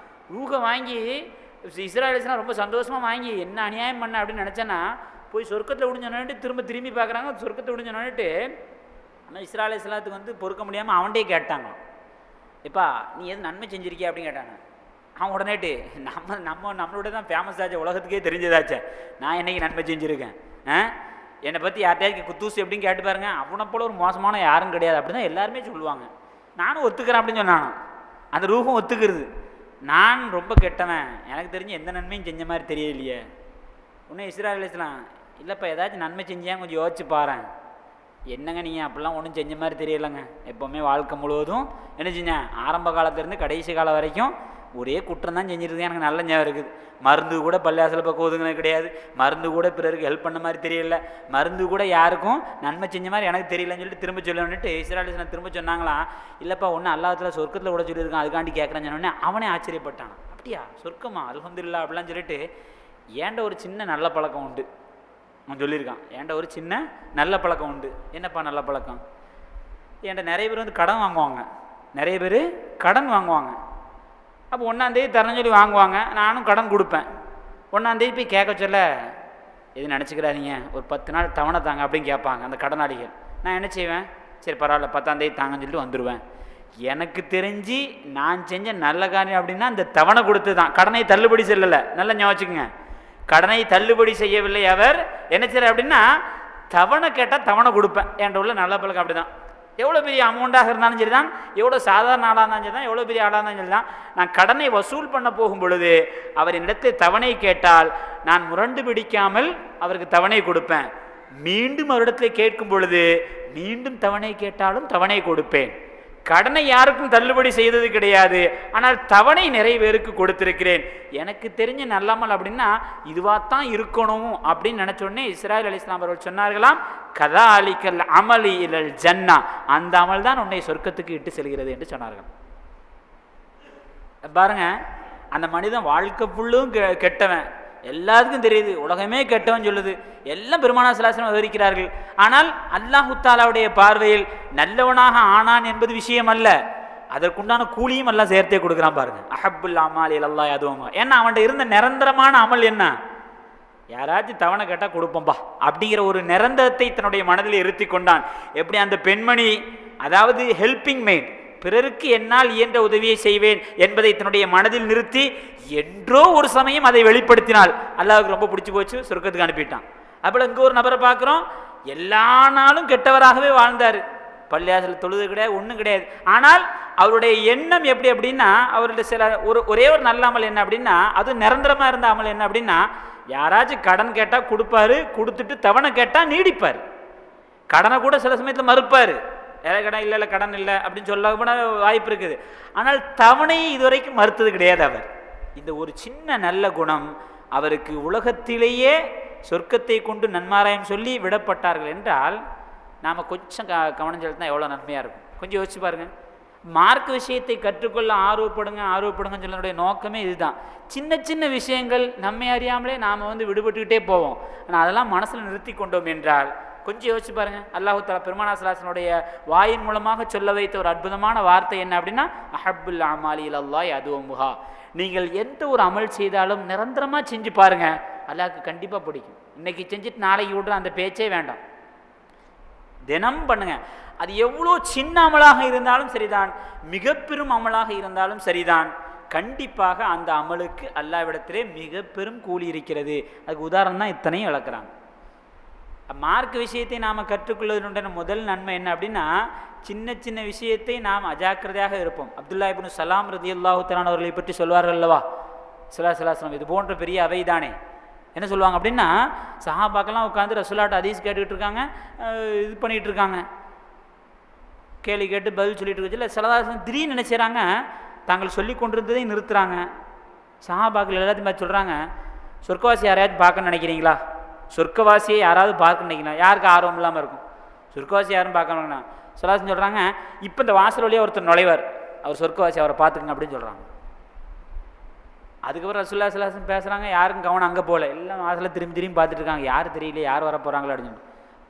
ரூஹை வாங்கி இஸ்ராயீல்ஸ்லாம் ரொம்ப சந்தோஷமாக வாங்கி என்ன அநியாயம் பண்ண அப்படின்னு நினச்சேன்னா போய் சொர்க்கத்தில் விடுஞ்சோன்னுட்டு திரும்பி பார்க்குறாங்க. சொர்க்கத்தை விடுஞ்சோன்னுட்டு ஆனால் இஸ்ராயீல்ஸ்லாத்துக்கு வந்து பொறுக்க முடியாமல் அவன்டே கேட்டாங்க, எப்பா நீ எது நன்மை செஞ்சிருக்கியா அப்படின்னு கேட்டாங்க. அவன் உடனேட்டு நம்மளோட தான் ஃபேமஸ் ஆச்சு, உலகத்துக்கே தெரிஞ்சதாச்சே, நான் என்னைக்கு நன்மை செஞ்சுருக்கேன், என்னை பற்றி யார்ட்டையாவது குத்தூசி எப்படின்னு கேட்டு பாருங்க, அவனை போல ஒரு மோசமான யாரும் கிடையாது அப்படி தான் எல்லாருமே சொல்லுவாங்க. நானும் ஒத்துக்கிறேன் அப்படின்னு சொன்னான். அந்த ரூபம் ஒத்துக்கிறது, நான் ரொம்ப கெட்டவன், எனக்கு தெரிஞ்சு எந்த நன்மையும் செஞ்ச மாதிரி தெரியலையே, இன்னும் இஸ்ராயேல் அலைஹிஸ்ஸலாம், இல்லைப்பா ஏதாச்சும் நன்மை செஞ்சியா கொஞ்சம் யோசிச்சு பாறேன். என்னங்க நீங்கள் அப்படிலாம் ஒன்றும் செஞ்ச மாதிரி தெரியலைங்க, எப்போவுமே வாழ்க்கை முழுவதும் என்ன செஞ்சேன், ஆரம்ப காலத்துலேருந்து கடைசி காலம் வரைக்கும் ஒரே குற்றம் தான் செஞ்சுருக்கேன். எனக்கு நல்ல ஞாபகம் இருக்குது. மருந்து கூட பள்ளியாசல் பக்கம் ஒதுங்கினது கிடையாது, மருந்து கூட பிறருக்கு ஹெல்ப் பண்ண மாதிரி தெரியல, மருந்து கூட யாருக்கும் நன்மை செஞ்ச மாதிரி எனக்கு தெரியலன்னு சொல்லிட்டு திரும்ப சொல்லணுன்ட்டு இஸ்ராயேல் திரும்ப சொன்னாங்களாம், இல்லைப்பா ஒன்று அல்லாஹ்வுத்தாலா சொர்க்கத்தில் கூட சொல்லியிருக்கான், அதுக்காண்டி கேட்குறேன்னு சொன்னோடனே அவனே ஆச்சரியப்பட்டான். அப்படியா சொர்க்கமா, அல்ஹம்துலில்லாஹ் அப்படிலாம் சொல்லிட்டு ஏன்ட ஒரு சின்ன நல்ல பழக்கம் உண்டு அவன் சொல்லியிருக்கான். ஏன்ட ஒரு சின்ன நல்ல பழக்கம் உண்டு. என்னப்பா நல்ல பழக்கம்? என்கிட்ட நிறைய பேர் வந்து கடன் வாங்குவாங்க, நிறைய பேர் கடன் வாங்குவாங்க. அப்போ 1ஆந்தேதி தரேன்னு சொல்லி வாங்குவாங்க, நானும் கடன் கொடுப்பேன். 1ஆந்தேதி போய் கேட்க சொல்ல, எது நினச்சிக்கிறாதீங்க ஒரு 10 நாள் தவணை தாங்க அப்படின்னு கேட்பாங்க அந்த கடனாளிகள். நான் என்ன செய்வேன், சரி பரவாயில்ல 10ஆந்தேதி தாங்கன்னு சொல்லிட்டு வந்துடுவேன். எனக்கு தெரிஞ்சு நான் செஞ்ச நல்ல காரியம் அப்படின்னா இந்த தவணை கொடுத்து தான், கடனை தள்ளுபடி செல்லலை. நல்லா ஞாபகம், கடனை தள்ளுபடி செய்யவில்லை அவர். என்ன செய்யற அப்படின்னா தவணை கேட்டால் தவணை கொடுப்பேன். என்கிட்ட உள்ள நல்ல பழக்கம் அப்படி தான். எவ்வளோ பெரிய அமௌண்ட்டாக இருந்தாலும் சரி தான், எவ்வளோ சாதாரண ஆளாக இருந்தாலும் சரி தான், எவ்வளோ பெரிய ஆளாக இருந்தாலும் சரி தான், நான் கடனை வசூல் பண்ண போகும் பொழுது அவர் என்னிடத்தில் தவணை கேட்டால் நான் முரண்டு பிடிக்காமல் அவருக்கு தவணை கொடுப்பேன். மீண்டும் அவரிடத்தில் கேட்கும் பொழுது மீண்டும் தவணை கேட்டாலும் தவணை கொடுப்பேன். கடனை யாருக்கும் தள்ளுபடி செய்தது கிடையாது, ஆனால் தவணை நிறைய பேருக்கு கொடுத்திருக்கிறேன். எனக்கு தெரிஞ்ச நல்லமல் அப்படின்னா இதுவாகத்தான் இருக்கணும் அப்படின்னு நினைச்சோடனே இஸ்ராயேல் அலைஹிஸ்ஸலாம் அவர்கள் சொன்னார்களாம், கதாலிக்கல் அமலி இலல் ஜன்னா, அந்த அமல் தான் உன்னை சொர்க்கத்துக்கு இட்டு செல்கிறது என்று சொன்னார்கள். பாருங்க, அந்த மனிதன் வாழ்க்கை ஃபுல்லும் கெட்டவன், எல்லாத்துக்கும் தெரியுது, உலகமே கெட்டவன் சொல்லுது, எல்லாம் பெருமானார் ஸல்லல்லாஹு அலைஹி வஸல்லம் விவரிக்கிறார்கள். ஆனால் அல்லாஹ் தஆலாவுடைய பார்வையில் நல்லவனாக ஆனான் என்பது விஷயம் அல்ல, அதற்குண்டான கூலியும் எல்லாம் சேர்த்தே கொடுக்குறான். பாருங்க, அஹப்புல் அமாலி இலல்லாஹி அதுவுமா. ஏன்னா அவன்கிட்ட இருந்த நிரந்தரமான அமல் என்ன, யாராச்சும் தவணை கேட்டால் கொடுப்போம்பா அப்படிங்கிற ஒரு நிரந்தரத்தை தன்னுடைய மனதில் இருத்தி கொண்டான். எப்படி அந்த பெண்மணி, அதாவது ஹெல்பிங் மெய்ட், பிறருக்கு என்னால் இயன்ற உதவியை செய்வேன் என்பதை தன்னுடைய மனதில் நிறுத்தி என்றோ ஒரு சமயம் அதை வெளிப்படுத்தினால் அல்லாஹ்வுக்கு ரொம்ப பிடிச்சி போச்சு, சொர்க்கத்துக்கு அனுப்பிட்டான். அப்போ இங்கே ஒரு நபரை பார்க்குறோம், எல்லா நாளும் கெட்டவராகவே வாழ்ந்தார், பள்ளியாசல் தொழுது கிடையாது, ஒன்றும் கிடையாது. ஆனால் அவருடைய எண்ணம் எப்படி அப்படின்னா, அவருடைய சில ஒரே ஒரு நல்ல அமல் என்ன அப்படின்னா, அது நிரந்தரமாக இருந்த அமல் என்ன அப்படின்னா, யாராச்சும் கடன் கேட்டால் கொடுப்பாரு, கொடுத்துட்டு தவணை கேட்டால் நீடிப்பார். கடனை கூட சில சமயத்தில் மறுப்பார், வேலை கடன் இல்லை கடன் இல்லை அப்படின்னு சொல்ல கூட வாய்ப்பு இருக்குது. ஆனால் தவணையை இதுவரைக்கும் மறுத்தது கிடையாது அவர். இந்த ஒரு சின்ன நல்ல குணம் அவருக்கு உலகத்திலேயே சொர்க்கத்தை கொண்டு நன்மாராயம் சொல்லி விடப்பட்டார்கள் என்றால் நாம் கொஞ்சம் கவனம் செலுத்தினா எவ்வளோ நன்மையாக இருக்கும். கொஞ்சம் யோசிச்சு பாருங்கள். மார்க் விஷயத்தை கற்றுக்கொள்ள ஆர்வப்படுங்கன்னு சொல்லனுடைய நோக்கமே இதுதான். சின்ன சின்ன விஷயங்கள் நம்மை அறியாமலே நாம் வந்து விடுபட்டுக்கிட்டே போவோம். ஆனால் அதெல்லாம் மனசில் நிறுத்தி கொண்டோம் என்றால் கொஞ்சம் யோசிச்சு பாருங்கள். அல்லாஹ் தஆலா பெருமானார் ஸல்லல்லாஹு அலைஹி வஸல்லம் வாயின் மூலமாக சொல்ல வைத்த ஒரு அற்புதமான வார்த்தை என்ன அப்படின்னா, அஹப்புல் அமாலி இலல்லாஹி அதுவுமுஹா. நீங்கள் எந்த ஒரு அமல் செய்தாலும் நிரந்தரமாக செஞ்சு பாருங்க, அல்லாஹ்க்கு கண்டிப்பாக பிடிக்கும். இன்னைக்கு செஞ்சுட்டு நாளைக்கு விடுற அந்த பேச்சே வேண்டாம், தினம் பண்ணுங்க. அது எவ்வளோ சின்ன அமலாக இருந்தாலும் சரிதான், மிக பெரும் அமலாக இருந்தாலும் சரிதான், கண்டிப்பாக அந்த அமலுக்கு அல்லாஹ்விடத்திலே மிக பெரும் கூலி இருக்கிறது. அதுக்கு உதாரணம் தான் இத்தனையும் விளக்குறாங்க. மார்க் விஷயத்தை நாம் கற்றுக்கொள்வதனுடைய முதல் நன்மை என்ன அப்படின்னா, சின்ன சின்ன விஷயத்தை நாம் அஜாக்கிரதையாக இருப்போம். அப்துல்லா இப்னு சலாம் ரலியல்லாஹு தஆலா அவர்களை பற்றி சொல்வார்கள் அல்லவா, ஸல்லல்லாஹு அலைஹி வஸல்லம் இது போன்ற பெரிய அவை தானே. என்ன சொல்லுவாங்க அப்படின்னா, சஹாபாக்கெல்லாம் உட்காந்து ரசூலுல்லாஹ்ட்ட ஹதீஸ் கேட்டுக்கிட்டு இருக்காங்க, இது பண்ணிகிட்டு இருக்காங்க, கேள்வி கேட்டு பதில் சொல்லிட்டு இருக்கல. ஸல்லல்லாஹு அலைஹி வஸல்லம் திடீர்னு நினைச்சாங்க, தாங்கள் சொல்லி கொண்டிருந்ததை நிறுத்துறாங்க. சஹாபாக்கள் எல்லாத்தையும் பார்த்து சொல்கிறாங்க, சொர்க்கவாசி யாரையாச்சும் பார்க்க நினைக்கிறீங்களா, சொர்க்கவாசியை யாராவது பார்க்க நினைக்கலாம், யாருக்கு ஆர்வம் இல்லாமல் இருக்கும், சொர்க்கவாசி யாரும் பார்க்கணும்னா சொல்லாசன் சொல்கிறாங்க, இப்போ இந்த வாசல் வழியாக ஒருத்தர் நுழைவார், அவர் சொர்க்கவாசி, அவரை பார்த்துக்குங்க அப்படின்னு சொல்கிறாங்க. அதுக்கப்புறம் ரசூலுல்லாஹி ஸல்லல்லாஹு அலைஹி வஸல்லம் பேசுகிறாங்க, யாருக்கும் கவனம் அங்கே போகல, எல்லாம் வாசலில் திரும்பி திரும்பி பார்த்துட்டு இருக்காங்க, யார் தெரியல, யார் வர போகிறாங்களோ அப்படின்னு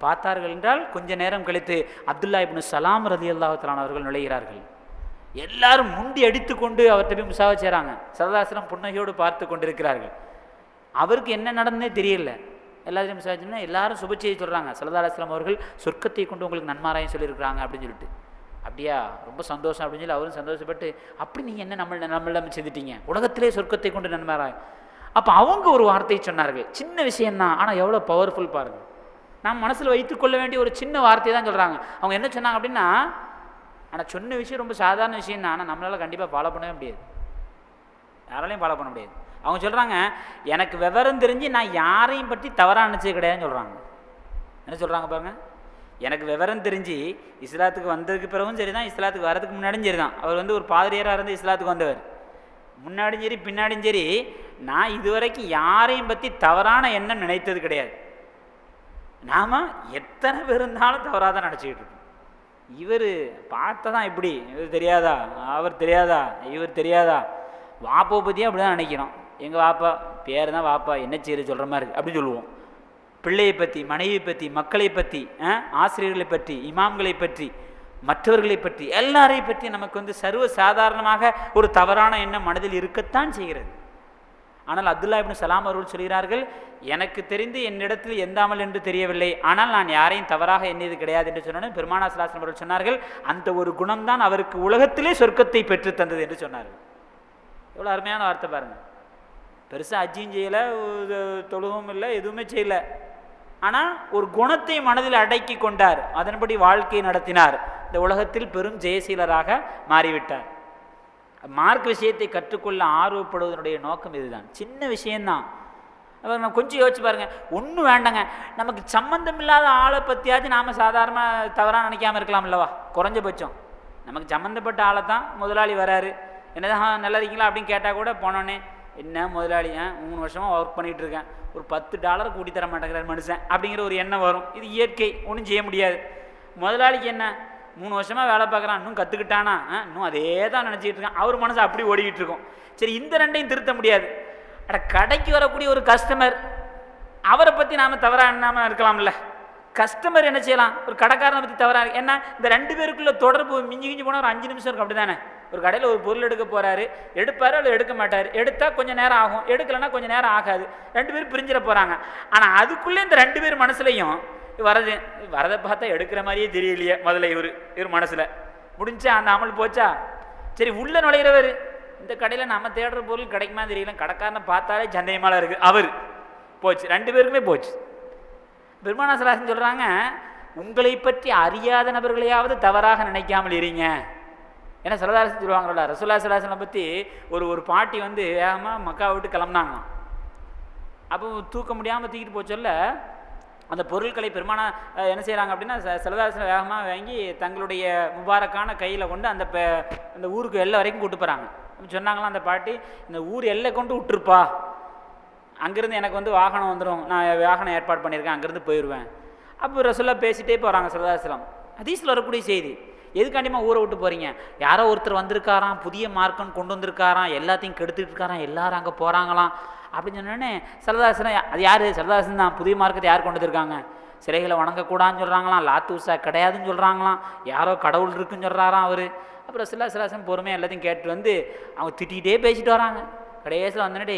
பார்த்தார்கள். என்றால் கொஞ்ச நேரம் கழித்து அப்துல்லா இப்னு சலாம் ரலியல்லாஹு தஆலா அவர்கள் நுழைகிறார்கள். எல்லாரும் முண்டி அடித்து கொண்டு அவர்கிட்ட போய் முசாவா செய்கிறாங்க. ஸல்லல்லாஹு அலைஹி வஸல்லம் புன்னகையோடு பார்த்து கொண்டிருக்கிறார்கள். அவருக்கு என்ன நடந்தே தெரியல. எல்லாத்தையும் விசாரிச்சோம்னா எல்லாரும் சுப செய்தி சொல்கிறாங்க, ஸல்லல்லாஹு அலைஹி வஸல்லம் அவர்கள் சொர்க்கத்தை கொண்டு உங்களுக்கு நன்மாராயம் சொல்லியிருக்கிறாங்க அப்படின்னு சொல்லிட்டு. அப்படியா, ரொம்ப சந்தோஷம் அப்படின்னு சொல்லி அவரும் சந்தோஷப்பட்டு, அப்படி நீங்கள் என்ன நம்மளிடம் செய்துட்டீங்க, உலகத்திலே சொர்க்கத்தை கொண்டு நன்மாராயம். அப்போ அவங்க ஒரு வார்த்தையை சொன்னார்கள், சின்ன விஷயம்தான், ஆனால் எவ்வளோ பவர்ஃபுல் பாருங்கள். நாம் மனசில் வைத்துக்கொள்ள வேண்டிய ஒரு சின்ன வார்த்தையை தான் சொல்கிறாங்க. அவங்க என்ன சொன்னாங்க அப்படின்னா, ஆனால் சொன்ன விஷயம் ரொம்ப சாதாரண விஷயம் தான், ஆனால் நம்மளால் கண்டிப்பாக ஃபாலோ பண்ணவே முடியாது, யாராலையும் ஃபாலோ பண்ண முடியாது. அவங்க சொல்கிறாங்க, எனக்கு விவரம் தெரிஞ்சு நான் யாரையும் பற்றி தவறாக நினச்சது கிடையாதுன்னு சொல்கிறாங்க. என்ன சொல்கிறாங்க பாருங்கள், எனக்கு விவரம் தெரிஞ்சு இஸ்லாத்துக்கு வந்ததுக்கு பிறகும் சரி தான், இஸ்லாத்துக்கு வரதுக்கு முன்னாடியும் சரி தான். அவர் வந்து ஒரு பாதிரியாராக இருந்து இஸ்லாத்துக்கு வந்தவர். முன்னாடியும் சரி பின்னாடியும் சரி நான் இதுவரைக்கும் யாரையும் பற்றி தவறான எண்ணம் நினைத்தது கிடையாது. நாம் எத்தனை பேர் இருந்தாலும் தவறாக தான் நினச்சிக்கிட்டு இருக்கோம். இவர் பார்த்தா தான் இப்படி, இவர் தெரியாதா, அவர் தெரியாதா, இவர் தெரியாதா, வாப்பாவை பற்றியும் அப்படி தான் நினைக்கிறோம். எங்கள் வாப்பா பேர் தான் வாப்பா, என்ன செய்ய சொல்கிற மாதிரி இருக்குது அப்படின்னு சொல்லுவோம். பிள்ளையை பற்றி, மனைவி பற்றி, மக்களை பற்றி, ஆசிரியர்களை பற்றி, இமாம்களை பற்றி, மற்றவர்களை பற்றி, எல்லாரையும் பற்றி நமக்கு வந்து சர்வ சாதாரணமாக ஒரு தவறான எண்ணம் மனதில் இருக்கத்தான் செய்கிறது. ஆனால் அப்துல்லா இப்னு சலாம் அவர்கள் சொல்கிறார்கள், எனக்கு தெரிந்து என்னிடத்தில் எந்த அமல் என்று தெரியவில்லை, ஆனால் நான் யாரையும் தவறாக எண்ணியது கிடையாது என்று சொன்னோன்னு பெருமானா ஸல்லல்லாஹு அலைஹி வஸல்லம் அவர்கள் சொன்னார்கள், அந்த ஒரு குணம்தான் அவருக்கு உலகத்திலே சொர்க்கத்தை பெற்று தந்தது என்று சொன்னார்கள். எவ்வளோ அருமையான வார்த்தை பாருங்கள். பெருசாக அஜ்ஜியும் செய்யலை, தொழுகவும் இல்லை, எதுவுமே செய்யலை. ஆனால் ஒரு குணத்தை மனதில் அடக்கி கொண்டார், அதன்படி வாழ்க்கையை நடத்தினார், இந்த உலகத்தில் பெரும் ஜெயசீலராக மாறிவிட்டார். மார்க் விஷயத்தை கற்றுக்கொள்ள ஆர்வப்படுவதனுடைய நோக்கம் இதுதான். சின்ன விஷயந்தான். அப்போ நம்ம கொஞ்சம் யோசிச்சு பாருங்கள். ஒன்றும் வேண்டாங்க, நமக்கு சம்மந்தம் இல்லாத ஆளை பற்றியாச்சும் நாம் சாதாரண தவறாக நினைக்காமல் இருக்கலாம் இல்லவா? குறைஞ்சபட்சம் நமக்கு சம்மந்தப்பட்ட ஆளை தான் முதலாளி வராரு, என்னதான் நல்லா இருக்கீங்களா அப்படின்னு கேட்டால் கூட போனோன்னே, என்ன முதலாளி 3 வருஷமாக ஒர்க் பண்ணிகிட்டு இருக்கேன், ஒரு $10 கூட்டி தர மாட்டேங்கிறார் மனுஷன் அப்படிங்கிற ஒரு எண்ணம் வரும். இது இயற்கை, ஒன்றும் செய்ய முடியாது. முதலாளிக்கு என்ன, 3 வருஷமாக வேலை பார்க்குறான், இன்னும் கற்றுக்கிட்டானா, இன்னும் அதே தான் நினச்சிக்கிட்டு இருக்கான், அவர் மனசு அப்படி ஓடிக்கிட்டு இருக்கும். சரி, இந்த ரெண்டையும் திருத்த முடியாது. அட, கடைக்கு வரக்கூடிய ஒரு கஸ்டமர், அவரை பற்றி நாம் தவறாக எண்ணாமல் இருக்கலாம்ல. கஸ்டமர் என்ன செய்யலாம், ஒரு கடைக்காரனை பற்றி தவறாக என்ன, இந்த 2 பேருக்குள்ள தொடர்பு மிஞ்சி போனால் ஒரு 5 நிமிஷம் இருக்கும். அப்படி தானே? ஒரு கடையில் ஒரு பொருள் எடுக்க போகிறாரு, எடுப்பார் அல்லது எடுக்க மாட்டார், எடுத்தால் கொஞ்சம் நேரம் ஆகும், எடுக்கலைன்னா கொஞ்சம் நேரம் ஆகாது, 2 பேரும் பிரிஞ்சிட போகிறாங்க. ஆனால் அதுக்குள்ளே இந்த 2 பேர் மனசுலையும் வரதை பார்த்தா எடுக்கிற மாதிரியே தெரியலையே முதல்ல இவர் மனசில் முடிஞ்சா அந்த அமல் போச்சா? சரி, உள்ள நுழைகிறவர், இந்த கடையில் நம்ம தேடுற பொருள் கிடைக்குமா தெரியல, கடைக்காரனை பார்த்தாலே சந்தேகமாக இருக்குது, அவர் போச்சு, 2 பேருக்குமே போச்சு. பெருமானா ஸல்லல்லாஹு அலைஹி வஸல்லம் சொல்கிறாங்க, உங்களை பற்றி அறியாத நபர்களையாவது தவறாக நினைக்காமல் இருங்க. ஏன்னா ஸல்லல்லாஹு அலைஹி வஸல்லம் சொல்லுவாங்களா, ரசூலுல்லாஹி ஸல்லல்லாஹு அலைஹி வஸல்லம் பற்றி ஒரு பாட்டி வந்து வேகமாக மக்கா விட்டு கிளம்புனாங்களாம். அப்போ தூக்க முடியாமல் தூக்கிட்டு போச்சொல்ல, அந்த பொருட்களை பெருமானா என்ன செய்கிறாங்க அப்படின்னா, ஸல்லல்லாஹு அலைஹி வஸல்லம் வேகமாக வாங்கி தங்களுடைய முபாரக்கான கையில் கொண்டு அந்த ஊருக்கு எல்லை வரைக்கும் கூட்டு போகிறாங்க. சொன்னாங்களாம் அந்த பாட்டி, இந்த ஊர் எல்லை கொண்டு விட்டுருப்பா, அங்கேருந்து எனக்கு வந்து வாகனம் வந்துடும், நான் வாகனம் ஏற்பாடு பண்ணியிருக்கேன், அங்கேருந்து போயிடுவேன். அப்போ ரசூலுல்லாஹ் பேசிகிட்டே போகிறாங்க ஸல்லல்லாஹு அலைஹி வஸல்லம். ஹதீஸில் வரக்கூடிய செய்தி, எதுக்காண்டிமா ஊரை விட்டு போகிறீங்க, யாரோ ஒருத்தர் வந்திருக்காராம், புதிய மார்க்கம் கொண்டு வந்திருக்காராம், எல்லாத்தையும் கெடுத்துட்டு இருக்காராம், எல்லாரும் அங்கே போகிறாங்களாம் அப்படின்னு சொன்னோடனே ஸல்லல்லாஹு அலைஹி வஸல்லம், அது யார்? ஸல்லல்லாஹு அலைஹி வஸல்லம் தான். புதிய மார்க்கத்தை யார் கொண்டு வந்திருக்காங்க? சிலைகளை வணங்கக்கூடாதுன்னு சொல்கிறாங்களாம், லாத்து உஸா கிடையாதுன்னு சொல்கிறாங்களாம், யாரோ கடவுள் இருக்குன்னு சொல்கிறாராம் அவர். அப்புறம் ஸல்லல்லாஹு அலைஹி வஸல்லம் பொறுமையாக எல்லாத்தையும் கேட்டு வந்து அவங்க திட்டிகிட்டே பேசிட்டு வராங்க. கடைசியில் வந்தனே,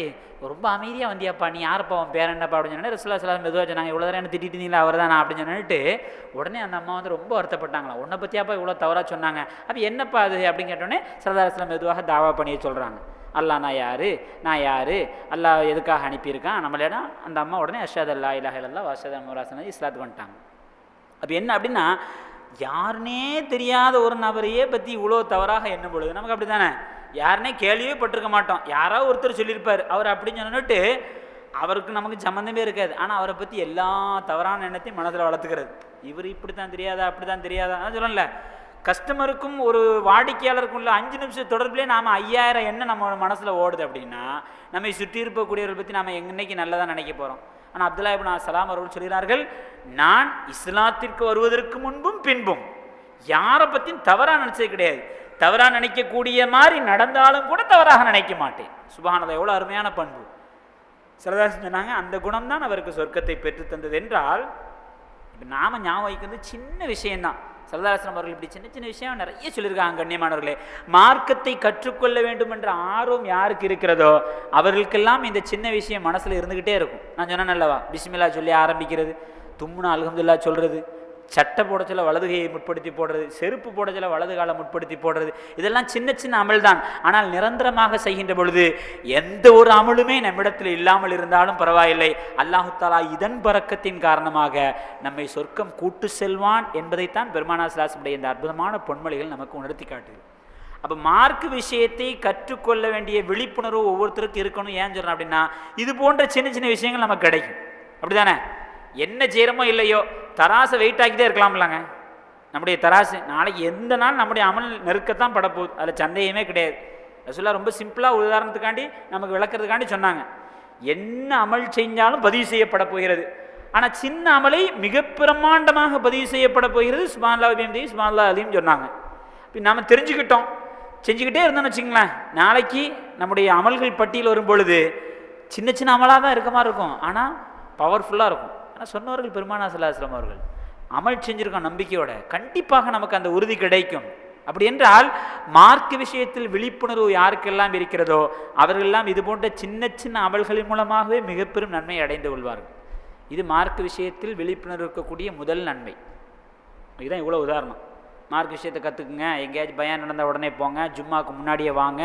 ரொம்ப அமைதியாக வந்தியாப்பா, நீ யாருப்பா, அவன் பேர் என்னப்பா அப்படின்னு சொன்னேன். ரசூலுல்லாஹி ஸல்லல்லாஹு அலைஹி வஸல்லம் மெதுவாக சொன்னாங்க, இவ்வளோ தூரம் என்ன திட்டிட்டு இருந்தீங்களா, அவர் தான் நான் அப்படின்னு சொன்னிட்டு உடனே அந்த அம்மா வந்து ரொம்ப வருத்தப்பட்டாங்களாம், உன்னை பற்றியாப்பா இவ்வளோ தவறாக சொன்னாங்க, அப்போ என்னப்பா அது அப்படின்னு கேட்டோடனே ஸல்லல்லாஹு அலைஹி வஸல்லம் மெதுவாக தாவா பண்ணியே சொல்கிறாங்க, அல்லாஹ் நான் யார், அல்லாஹ் எதுக்காக அனுப்பியிருக்கான் நம்மளிடம். அந்த அம்மா உடனே அஷ்ஹது அல்லா இலாஹ இல்லல்லாஹ் வ அஷ்ஹது அன்ன முஹம்மதன் ரசூலுல்லாஹ் இஸ்லாத்துக்கு வந்துட்டாங்க. அப்போ என்ன அப்படின்னா, யாருன்னே தெரியாத ஒரு நபரையே பற்றி இவ்வளோ தவறாக எண்ணும் பொழுது நமக்கு அப்படி தானே, யாருனே கேள்வியே பட்டிருக்க மாட்டோம், யாராவது ஒருத்தர் சொல்லியிருப்பார் அவர் அப்படின்னு சொன்னிட்டு அவருக்கு நமக்கு சம்மந்தமே இருக்காது. ஆனால் அவரை பற்றி எல்லா தவறான எண்ணத்தையும் மனதில் வளர்த்துக்கிறது, இவர் இப்படி தான் தெரியாதா, அப்படி தான் தெரியாதா. சொல்லல, கஸ்டமருக்கும் ஒரு வாடிக்கையாளருக்கும் உள்ள 5 நிமிஷம் தொடர்பிலே நாம் 5000 எண்ணம் நம்ம மனசில் ஓடுது அப்படின்னா, நம்மை சுற்றி இருக்கக்கூடியவர்கள் பற்றி நாம் என்னைக்கு நல்லதாக நினைக்க போகிறோம். ஆனால் அப்துல்லா இப்னு சலாம் அவர்கள் சொல்கிறார்கள், நான் இஸ்லாத்திற்கு வருவதற்கு முன்பும் பின்பும் யாரை பற்றியும் தவறாக நினச்சது கிடையாது, தவறாக நினைக்கக்கூடிய மாதிரி நடந்தாலும் கூட தவறாக நினைக்க மாட்டேன். சுப்ஹானல்லாஹ், எவ்வளோ அருமையான பண்பு. ஸல்லல்லாஹு சொன்னாங்க, அந்த குணம் தான் அவருக்கு சொர்க்கத்தை பெற்று தந்தது என்றால், இப்போ நாம் ஞாபகம் வைக்கிறது சின்ன விஷயம்தான். ஸல்லல்லாஹு அலைஹி வஸல்லம் அவர்கள் இப்படி சின்ன சின்ன விஷயம் நிறைய சொல்லியிருக்காங்க. கண்ணியமானவர்களே, மார்க்கத்தை கற்றுக்கொள்ள வேண்டும் என்ற ஆர்வம் யாருக்கு இருக்கிறதோ அவர்களுக்கெல்லாம் இந்த சின்ன விஷயம் மனசில் இருந்துக்கிட்டே இருக்கும். நான் சொன்னேன் அல்லவா, பிஸ்மில்லா சொல்லி ஆரம்பிக்கிறது, தும்முனா அல்ஹம்துலில்லாஹ் சொல்கிறது, சட்டை போட சொல்ல வலது கையை முற்படுத்தி போடுறது, செருப்பு போட சொல்ல வலது காலை முற்படுத்தி போடுறது, இதெல்லாம் சின்ன சின்ன அமல் தான். ஆனால் நிரந்தரமாக செய்கின்ற பொழுது எந்த ஒரு அமலுமே நம்மிடத்தில் இல்லாமல் இருந்தாலும் பரவாயில்லை, அல்லாஹு தஆலா இதன் பரக்கத்தின் காரணமாக நம்மை சொர்க்கம் கூட்டு செல்வான் என்பதைத்தான் பெருமானா ஸல்லல்லாஹு அலைஹி வஸல்லம் இந்த அற்புதமான பொன்மொழிகள் நமக்கு உணர்த்தி காட்டுது. அப்போ மார்க்கு விஷயத்தை கற்றுக்கொள்ள வேண்டிய விழிப்புணர்வு ஒவ்வொருத்தருக்கும் இருக்கணும். ஏன் சொல்கிறேன் அப்படின்னா, இது போன்ற சின்ன சின்ன விஷயங்கள் நமக்கு கிடைக்கும். அப்படி தானே? என்ன செய்கிறோமோ இல்லையோ தராசை வெயிட் ஆக்கிட்டே இருக்கலாம்லங்க. நம்முடைய தராசு நாளைக்கு எந்த நாள் நம்முடைய அமல் நெருக்கத்தான் படப்போகுது, அதில் சந்தேகமே கிடையாது. ரசூலுல்லாஹ் ரொம்ப சிம்பிளாக உதாரணத்துக்காண்டி நமக்கு விளக்கிறதுக்காண்டி சொன்னாங்க, என்ன அமல் செஞ்சாலும் பதிவு செய்யப்பட போகிறது. ஆனால் சின்ன அமலை மிக பிரமாண்டமாக பதிவு செய்யப்பட போகிறது. சுப்ஹானல்லாஹ் வ பிஹம்திஹி சுப்ஹானல்லாஹ் அலீம் சொன்னாங்க. இப்போ நம்ம தெரிஞ்சுக்கிட்டோம், செஞ்சுக்கிட்டே இருந்தோம்னு வச்சுங்களேன், நாளைக்கு நம்முடைய அமல்கள் பட்டியல் வரும் பொழுது சின்ன சின்ன அமலாக தான் இருக்க மாதிரி இருக்கும், ஆனால் பவர்ஃபுல்லாக இருக்கும். ஆனால் சொன்னவர்கள் பெருமானார் ஸல்லல்லாஹு அலைஹி வஸல்லம் அவர்கள் அமல் செஞ்சுருக்கோம் நம்பிக்கையோட, கண்டிப்பாக நமக்கு அந்த உறுதி கிடைக்கும். அப்படி என்றால் மார்க்க விஷயத்தில் விழிப்புணர்வு யாருக்கெல்லாம் இருக்கிறதோ அவர்களெல்லாம் இது போன்ற சின்ன சின்ன அமல்களின் மூலமாகவே மிக பெரும் நன்மை அடைந்து கொள்வார்கள். இது மார்க்க விஷயத்தில் விழிப்புணர்வு இருக்கக்கூடிய முதல் நன்மை. இதுதான் இவ்வளோ உதாரணம். மார்க் விஷயத்தை கற்றுக்குங்க, எங்கேயாச்சும் பயான் நடந்தால் உடனே போங்க, ஜும்மாவுக்கு முன்னாடியே வாங்க,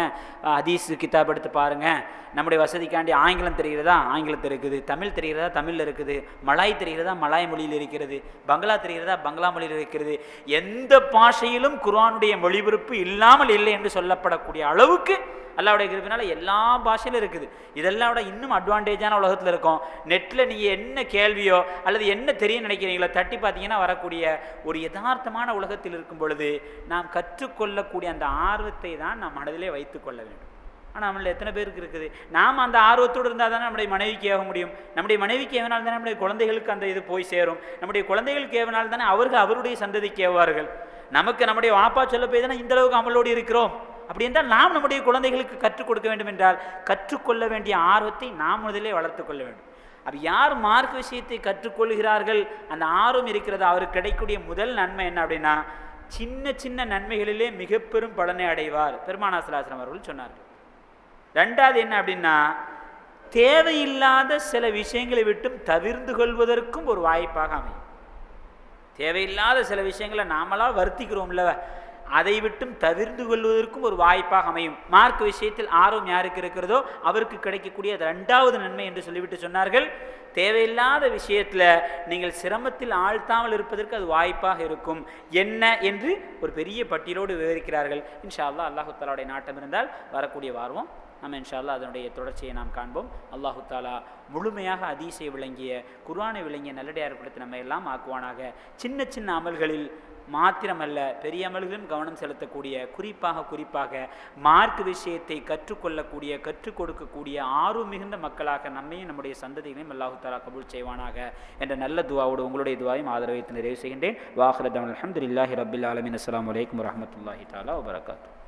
ஹதீஸ் கிதாப் எடுத்து பாருங்கள். நம்முடைய வசதிக்காண்டி ஆங்கிலம் தெரிகிறதா ஆங்கிலத்தில் இருக்குது, தமிழ் தெரிகிறதா தமிழில் இருக்குது, மலாய் தெரிகிறதா மலாய் மொழியில் இருக்கிறது, பங்களா தெரிகிறதா பங்களா மொழியில் இருக்கிறது. எந்த பாஷையிலும் குர்ஆனுடைய மொழிபெயர்ப்பு இல்லாமல் இல்லை என்று சொல்லப்படக்கூடிய அளவுக்கு அல்லாஹ்வுடைய கிருபையினால எல்லா பாஷையிலும் இருக்குது. இதெல்லாம் விட இன்னும் அட்வான்டேஜான உலகத்தில் இருக்கும். நெட்டில் நீங்கள் என்ன கேள்வியோ அல்லது என்ன தெரிய நினைக்கிறீங்களோ தட்டி பார்த்தீங்கன்னா வரக்கூடிய ஒரு யதார்த்தமான உலகத்தில் இருக்கும் பொழுது நாம் கற்றுக்கொள்ளக்கூடிய அந்த ஆர்வத்தை தான் நாம் மனதிலே வைத்து கொள்ள வேண்டும். ஆனால் நம்மள எத்தனை பேருக்கு இருக்குது? நாம் அந்த ஆர்வத்தோடு இருந்தால் தானே நம்முடைய மனைவிக்கு ஏக முடியும். நம்முடைய மனைவிக்கு ஏவனால் தானே நம்முடைய குழந்தைகளுக்கு அந்த இது போய் சேரும். நம்முடைய குழந்தைகளுக்கு ஏவனால் தானே அவர்கள் அவருடைய சந்ததிக்கு ஏவார்கள். நமக்கு நம்முடைய வாப்பா சொல்ல போய் தானே இந்த அளவுக்கு அமலோடு இருக்கிறோம். அப்படி என்றால் நாம் நம்முடைய குழந்தைகளுக்கு கற்றுக் கொடுக்க வேண்டும் என்றால் கற்றுக்கொள்ள வேண்டிய ஆர்வத்தை நாம் முதலே வளர்த்து கொள்ள வேண்டும். அப்போ யார் மார்க்க விஷயத்தை கற்றுக்கொள்கிறார்கள், அந்த ஆர்வம் இருக்கிறது, அவருக்கு கிடைக்கக்கூடிய முதல் நன்மை என்ன அப்படின்னா, சின்ன சின்ன நன்மைகளிலே மிக பெரும் பலனை அடைவார். பெருமானார் ஸல்லல்லாஹு அலைஹி வஸல்லம் அவர்கள் சொன்னார்கள். ரெண்டாவது என்ன அப்படின்னா, தேவையில்லாத சில விஷயங்களை விட்டும் தவிர்ந்து கொள்வதற்கும் ஒரு வாய்ப்பாக அமையும். தேவையில்லாத சில விஷயங்களை நாமளாக வருத்திக்கிறோம்ல, அதை விட்டும் தவிர்ந்து கொள்வதற்கும் ஒரு வாய்ப்பாக அமையும். மார்க்க விஷயத்தில் ஆர்வம் யாருக்கு இருக்கிறதோ அவருக்கு கிடைக்கக்கூடிய ரெண்டாவது நன்மை என்று சொல்லிவிட்டு சொன்னார்கள், தேவையில்லாத விஷயத்தில் நீங்கள் சிரமத்தில் ஆழ்த்தாமல் இருப்பதற்கு அது வாய்ப்பாக இருக்கும். என்ன என்று ஒரு பெரிய பட்டியலோடு விவரிக்கிறார்கள். இன்ஷா அல்லாஹ் அல்லாஹு தஆலாவுடைய நாட்டம் இருந்தால் வரக்கூடிய வாரம் நம்ம இன்ஷா அல்லாஹ் அதனுடைய தொடர்ச்சியை நாம் காண்போம். அல்லாஹு தஆலா முழுமையாக ஹதீஸை விளங்கிய குர்ஆனை விளங்கிய நல்லடியார்களிடத்தில் நம்ம எல்லாம் ஆக்குவானாக. சின்ன சின்ன அமல்களில் மாத்திரமல்ல பெரிய அமல்களும் கவனம் செலுத்தக்கூடிய, குறிப்பாக மார்க்க விஷயத்தை கற்றுக்கொள்ளக்கூடிய, கற்றுக் கொடுக்கக்கூடிய ஆர்வம் மிகுந்த மக்களாக நம்மையும் நம்முடைய சந்ததிகளையும் அல்லாஹு தஆலா கபூல் செய்வானாக என்ற நல்ல துஆவோடு உங்களுடைய துஆவையும் ஆதரவை நிறைவு செய்கின்றேன். வாஹிரு தஅவானா அல்ஹம்துலில்லாஹி ரப்பில் ஆலமீன். அஸ்ஸலாமு அலைக்கும் வரஹ்மத்துல்லாஹி தஆலா வபரகாத்துஹு.